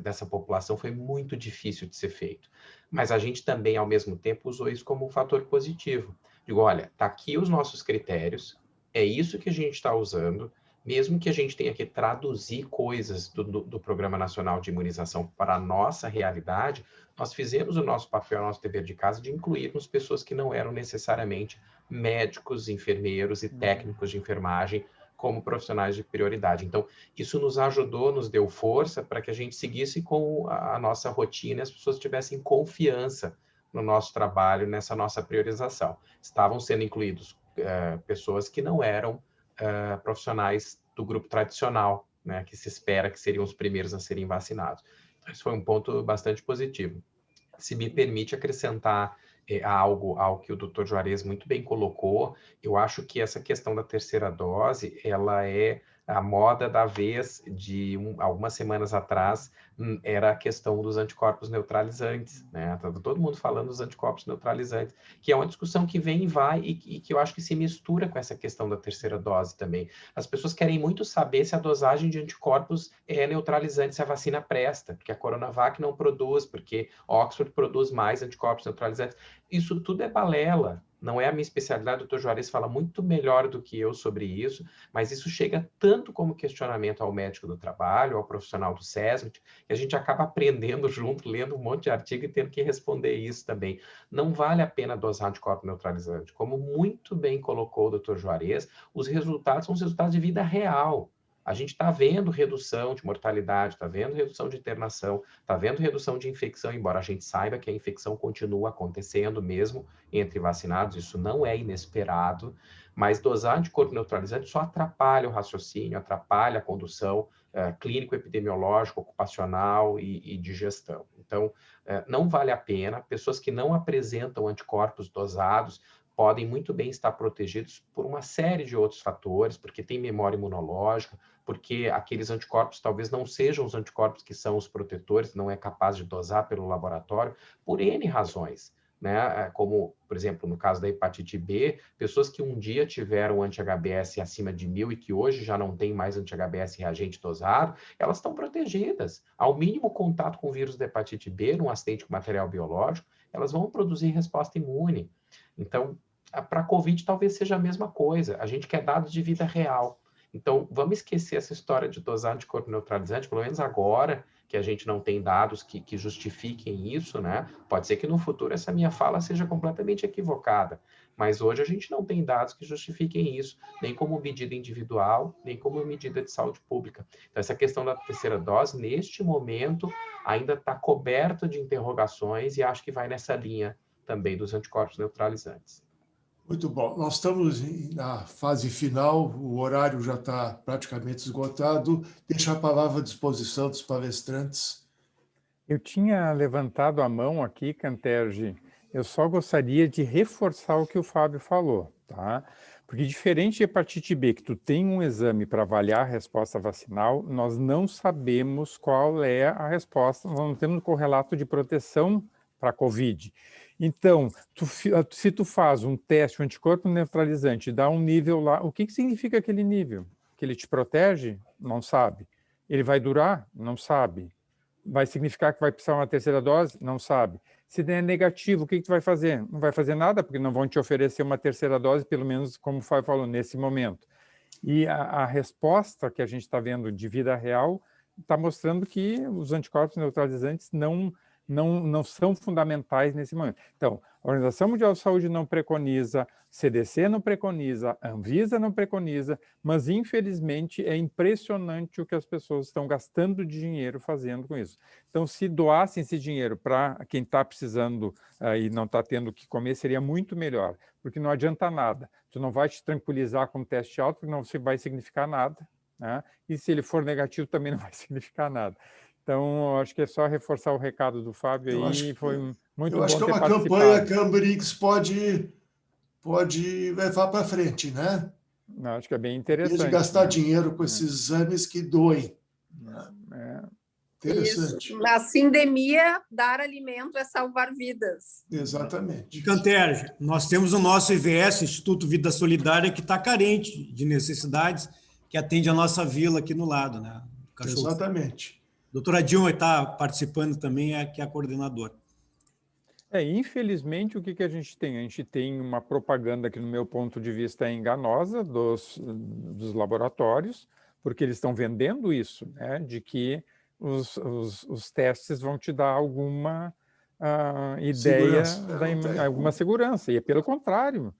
dessa população foi muito difícil de ser feito. Mas a gente também, ao mesmo tempo, usou isso como um fator positivo. Digo, olha, está aqui os nossos critérios, é isso que a gente está usando, mesmo que a gente tenha que traduzir coisas do Programa Nacional de Imunização para a nossa realidade, nós fizemos o nosso papel, o nosso dever de casa de incluirmos pessoas que não eram necessariamente médicos, enfermeiros e técnicos de enfermagem, como profissionais de prioridade. Então, isso nos ajudou, nos deu força para que a gente seguisse com a nossa rotina e as pessoas tivessem confiança no nosso trabalho, nessa nossa priorização. Estavam sendo incluídos pessoas que não eram profissionais do grupo tradicional, né, que se espera que seriam os primeiros a serem vacinados. Então, isso foi um ponto bastante positivo. Se me permite acrescentar algo ao que o Dr. Juarez muito bem colocou, eu acho que essa questão da terceira dose, ela é a moda da vez de algumas semanas atrás, era a questão dos anticorpos neutralizantes, né? Tá todo mundo falando dos anticorpos neutralizantes, que é uma discussão que vem e vai e que eu acho que se mistura com essa questão da terceira dose também. As pessoas querem muito saber se a dosagem de anticorpos é neutralizante, se a vacina presta, porque a Coronavac não produz, porque Oxford produz mais anticorpos neutralizantes. Isso tudo é balela. Não é a minha especialidade, o Dr. Juarez fala muito melhor do que eu sobre isso, mas isso chega tanto como questionamento ao médico do trabalho, ao profissional do SESMIT, que a gente acaba aprendendo junto, lendo um monte de artigo e tendo que responder isso também. Não vale a pena dosar anticorpo neutralizante. Como muito bem colocou o Dr. Juarez, os resultados são os resultados de vida real. A gente está vendo redução de mortalidade, está vendo redução de internação, está vendo redução de infecção, embora a gente saiba que a infecção continua acontecendo mesmo entre vacinados, isso não é inesperado, mas dosar anticorpo neutralizante só atrapalha o raciocínio, atrapalha a condução clínico-epidemiológica, ocupacional e de gestão. Então, não vale a pena. Pessoas que não apresentam anticorpos dosados podem muito bem estar protegidos por uma série de outros fatores, porque tem memória imunológica, porque aqueles anticorpos talvez não sejam os anticorpos que são os protetores, não é capaz de dosar pelo laboratório, por N razões, né? Como, por exemplo, no caso da hepatite B, pessoas que um dia tiveram anti-HBs acima de 1000 e que hoje já não tem mais anti-HBs reagente dosado, elas estão protegidas. Ao mínimo contato com o vírus da hepatite B, num acidente com material biológico, elas vão produzir resposta imune. Então, para a Covid talvez seja a mesma coisa. A gente quer dados de vida real. Então, vamos esquecer essa história de dosar anticorpo neutralizante, pelo menos agora que a gente não tem dados que justifiquem isso, né? Pode ser que no futuro essa minha fala seja completamente equivocada, mas hoje a gente não tem dados que justifiquem isso, nem como medida individual, nem como medida de saúde pública. Então, essa questão da terceira dose, neste momento, ainda está coberta de interrogações e acho que vai nessa linha também dos anticorpos neutralizantes. Muito bom. Nós estamos na fase final, o horário já está praticamente esgotado. Deixo a palavra à disposição dos palestrantes. Eu tinha levantado a mão aqui, Canterge. Eu só gostaria de reforçar o que o Fábio falou, tá? Porque diferente de hepatite B, que tu tem um exame para avaliar a resposta vacinal, nós não sabemos qual é a resposta, nós não temos correlato de proteção para a COVID. Então, se tu faz um teste, um anticorpo neutralizante, dá um nível lá, o que significa aquele nível? Que ele te protege? Não sabe. Ele vai durar? Não sabe. Vai significar que vai precisar uma terceira dose? Não sabe. Se der negativo, o que tu vai fazer? Não vai fazer nada, porque não vão te oferecer uma terceira dose, pelo menos como o Fábio falou, nesse momento. E a resposta que a gente está vendo de vida real está mostrando que os anticorpos neutralizantes não são fundamentais nesse momento. Então, a Organização Mundial de Saúde não preconiza, CDC não preconiza, Anvisa não preconiza, mas, infelizmente, é impressionante o que as pessoas estão gastando de dinheiro fazendo com isso. Então, se doassem esse dinheiro para quem está precisando e não está tendo o que comer, seria muito melhor, porque não adianta nada. Tu não vai te tranquilizar com um teste alto, porque não vai significar nada, né? E se ele for negativo, também não vai significar nada. Então, acho que é só reforçar o recado do Fábio aí, foi muito bom ter participado. Eu acho que é uma campanha que a Ambrix pode levar para frente, né? Eu acho que é bem interessante. De gastar dinheiro com esses exames que doem. Interessante. Isso. Na sindemia, dar alimento é salvar vidas. Exatamente. Canterge, nós temos o nosso IVS, Instituto Vida Solidária, que está carente de necessidades, que atende a nossa vila aqui no lado, né? Exatamente. A doutora Dilma está participando também, que é a coordenadora. Infelizmente, o que a gente tem? A gente tem uma propaganda que, no meu ponto de vista, é enganosa dos laboratórios, porque eles estão vendendo isso, né, de que os testes vão te dar alguma ideia, alguma segurança. E é pelo contrário.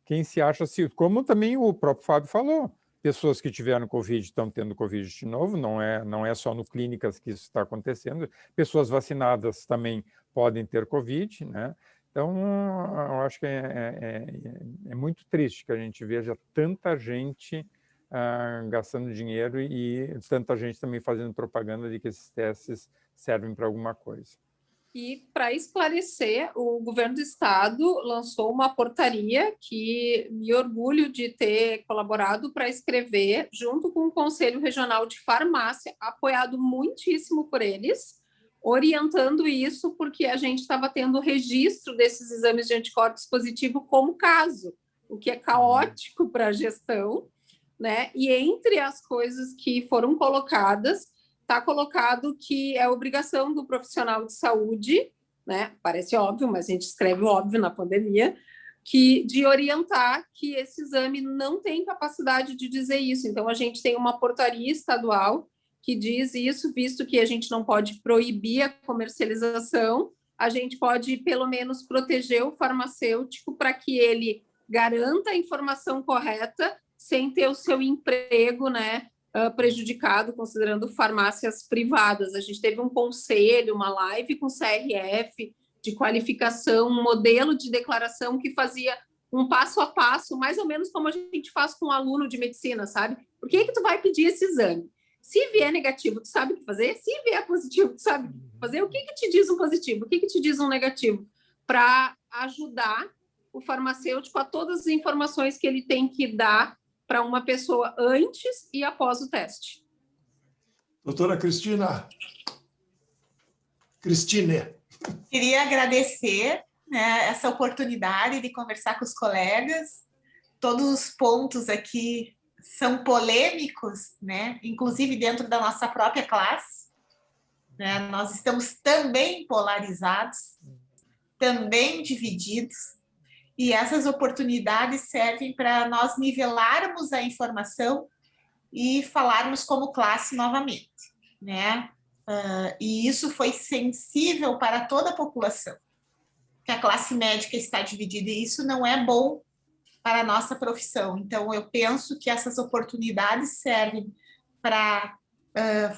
Quem se acha, como também o próprio Fábio falou, pessoas que tiveram Covid estão tendo Covid de novo, não é só no clínicas que isso está acontecendo, pessoas vacinadas também podem ter Covid, né? Então, eu acho que é muito triste que a gente veja tanta gente gastando dinheiro e tanta gente também fazendo propaganda de que esses testes servem para alguma coisa. E, para esclarecer, o governo do estado lançou uma portaria que me orgulho de ter colaborado para escrever, junto com o Conselho Regional de Farmácia, apoiado muitíssimo por eles, orientando isso porque a gente estava tendo registro desses exames de anticorpos positivo como caso, o que é caótico para a gestão, né? E entre as coisas que foram colocadas, está colocado que é obrigação do profissional de saúde, né? Parece óbvio, mas a gente escreve óbvio na pandemia, de orientar que esse exame não tem capacidade de dizer isso. Então, a gente tem uma portaria estadual que diz isso, visto que a gente não pode proibir a comercialização, a gente pode, pelo menos, proteger o farmacêutico para que ele garanta a informação correta sem ter o seu emprego, né, prejudicado, considerando farmácias privadas. A gente teve um conselho, uma live com o CRF de qualificação, um modelo de declaração que fazia um passo a passo, mais ou menos como a gente faz com um aluno de medicina, sabe? Por que tu vai pedir esse exame? Se vier negativo, tu sabe o que fazer? Se vier positivo, tu sabe o que fazer? O que te diz um positivo? O que te diz um negativo? Para ajudar o farmacêutico a todas as informações que ele tem que dar para uma pessoa antes e após o teste. Doutora Cristina. Cristine. Queria agradecer, né, essa oportunidade de conversar com os colegas. Todos os pontos aqui são polêmicos, né? Inclusive dentro da nossa própria classe, né? Nós estamos também polarizados, também divididos, e essas oportunidades servem para nós nivelarmos a informação e falarmos como classe novamente, né? E isso foi sensível para toda a população, que a classe médica está dividida, e isso não é bom para a nossa profissão. Então, eu penso que essas oportunidades servem para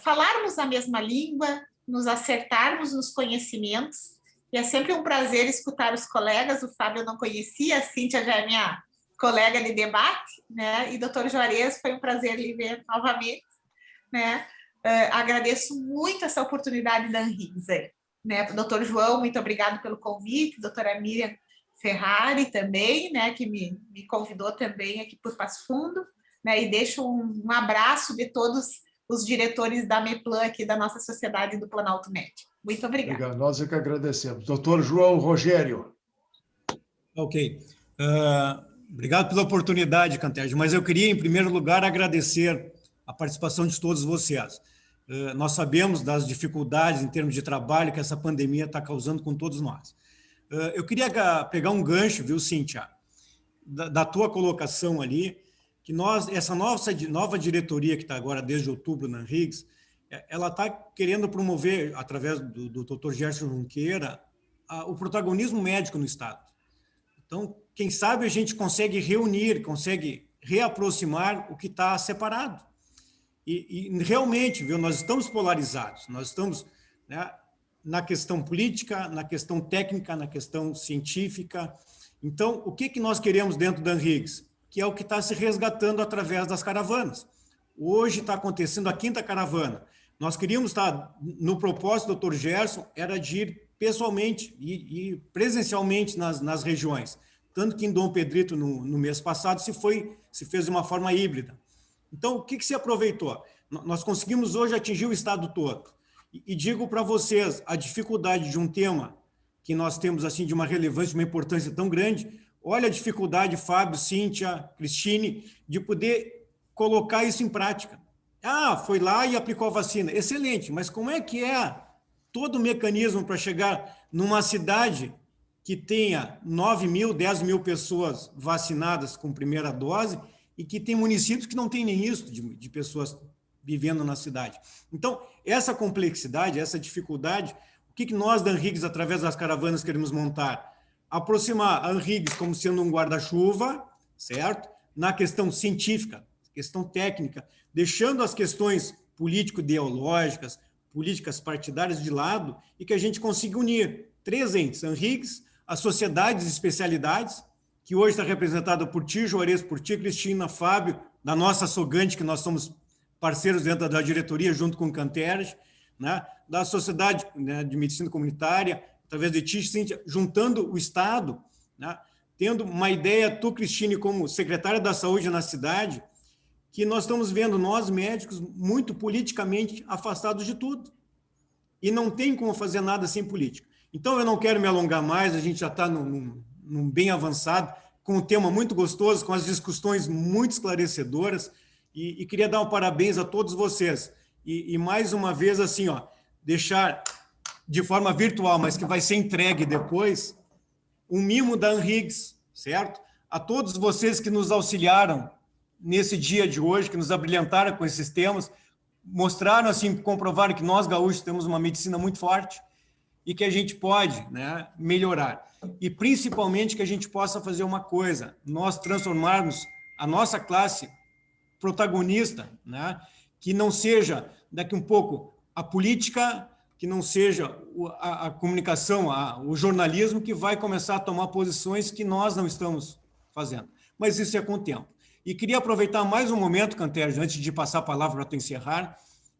falarmos a mesma língua, nos acertarmos nos conhecimentos, e é sempre um prazer escutar os colegas. O Fábio eu não conhecia, a Cíntia já é minha colega de debate, né? E doutor Juarez, foi um prazer lhe ver novamente, né? Agradeço muito essa oportunidade da Anhiggs, né? Doutor João, muito obrigado pelo convite, doutora Miriam Ferrari também, né, que me convidou também aqui por Passo Fundo, né, e deixo um abraço de todos os diretores da MEPLAN aqui da nossa Sociedade do Planalto Médio. Muito obrigada. Obrigado, nós é que agradecemos. Doutor João Rogério. Ok. Obrigado pela oportunidade, Cantejo, mas eu queria, em primeiro lugar, agradecer a participação de todos vocês. Nós sabemos das dificuldades em termos de trabalho que essa pandemia está causando com todos nós. Eu queria pegar um gancho, viu, Cíntia, da tua colocação ali, que essa nova diretoria que está agora desde outubro na Anhiggs, ela está querendo promover, através do Dr. Gerson Junqueira, o protagonismo médico no Estado. Então, quem sabe a gente consegue reunir, consegue reaproximar o que está separado. E realmente, viu, nós estamos polarizados, nós estamos, né, na questão política, na questão técnica, na questão científica. Então, o que nós queremos dentro da Anhiggs? Que é o que está se resgatando através das caravanas. Hoje está acontecendo a 5ª caravana. Nós queríamos estar, no propósito do Dr. Gerson, era de ir pessoalmente e presencialmente nas regiões. Tanto que em Dom Pedrito, no mês passado, se fez de uma forma híbrida. Então, o que se aproveitou? Nós conseguimos hoje atingir o estado todo. E digo para vocês, a dificuldade de um tema que nós temos assim de uma relevância, uma importância tão grande, olha a dificuldade, Fábio, Cíntia, Cristine, de poder colocar isso em prática. Foi lá e aplicou a vacina. Excelente, mas como é que é todo o mecanismo para chegar numa cidade que tenha 9 mil, 10 mil pessoas vacinadas com primeira dose e que tem municípios que não tem nem isso de pessoas vivendo na cidade? Então, essa complexidade, essa dificuldade, o que nós da Anhiggs, através das caravanas, queremos montar? Aproximar a Anhiggs como sendo um guarda-chuva, certo? Na questão científica, questão técnica, deixando as questões político-ideológicas, políticas partidárias de lado, e que a gente consiga unir 3 entes, ANRIGS, as sociedades e especialidades, que hoje está representada por ti, Juarez, por ti, Cristina, Fábio, da nossa Sogante, que nós somos parceiros dentro da diretoria, junto com o Canterge, né? Da Sociedade, né, de Medicina Comunitária, através de ti, Cíntia, juntando o Estado, né? Tendo uma ideia, tu, Cristine, como secretária da Saúde na cidade, que nós estamos vendo, nós médicos, muito politicamente afastados de tudo. E não tem como fazer nada sem política. Então, eu não quero me alongar mais, a gente já está num bem avançado, com um tema muito gostoso, com as discussões muito esclarecedoras, e queria dar um parabéns a todos vocês. E mais uma vez, assim, ó, deixar de forma virtual, mas que vai ser entregue depois, um mimo da ANRIGS, certo? A todos vocês que nos auxiliaram nesse dia de hoje, que nos abrilhantaram com esses temas, mostraram, assim, comprovaram que nós, gaúchos, temos uma medicina muito forte e que a gente pode, né, melhorar. E, principalmente, que a gente possa fazer uma coisa, nós transformarmos a nossa classe protagonista, né, que não seja, daqui um pouco, a política, que não seja a comunicação, o jornalismo, que vai começar a tomar posições que nós não estamos fazendo. Mas isso é com o tempo. E queria aproveitar mais um momento, Canterge, antes de passar a palavra para tu encerrar,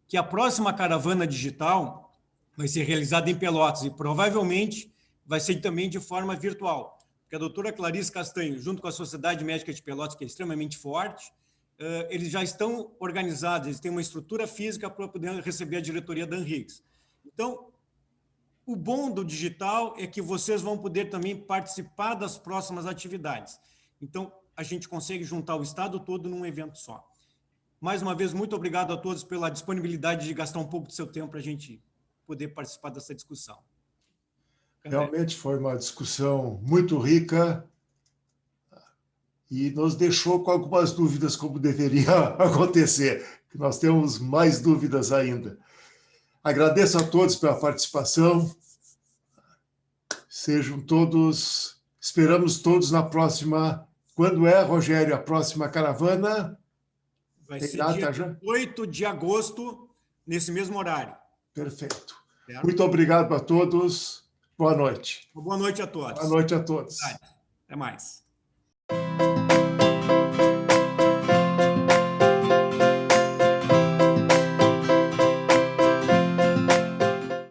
que a próxima caravana digital vai ser realizada em Pelotas e provavelmente vai ser também de forma virtual, porque a doutora Clarice Castanho, junto com a Sociedade Médica de Pelotas, que é extremamente forte, eles já estão organizados, eles têm uma estrutura física para poder receber a diretoria da ANRIGS. Então, o bom do digital é que vocês vão poder também participar das próximas atividades. Então, a gente consegue juntar o Estado todo num evento só. Mais uma vez, muito obrigado a todos pela disponibilidade de gastar um pouco do seu tempo para a gente poder participar dessa discussão. Realmente foi uma discussão muito rica e nos deixou com algumas dúvidas como deveria acontecer, que nós temos mais dúvidas ainda. Agradeço a todos pela participação. Sejam todos, esperamos todos na próxima. Quando é, Rogério, a próxima caravana? Vai ser dia 8 de agosto, nesse mesmo horário. Perfeito. Certo? Muito obrigado a todos. Boa noite. Boa noite a todos. Boa noite a todos. Até mais.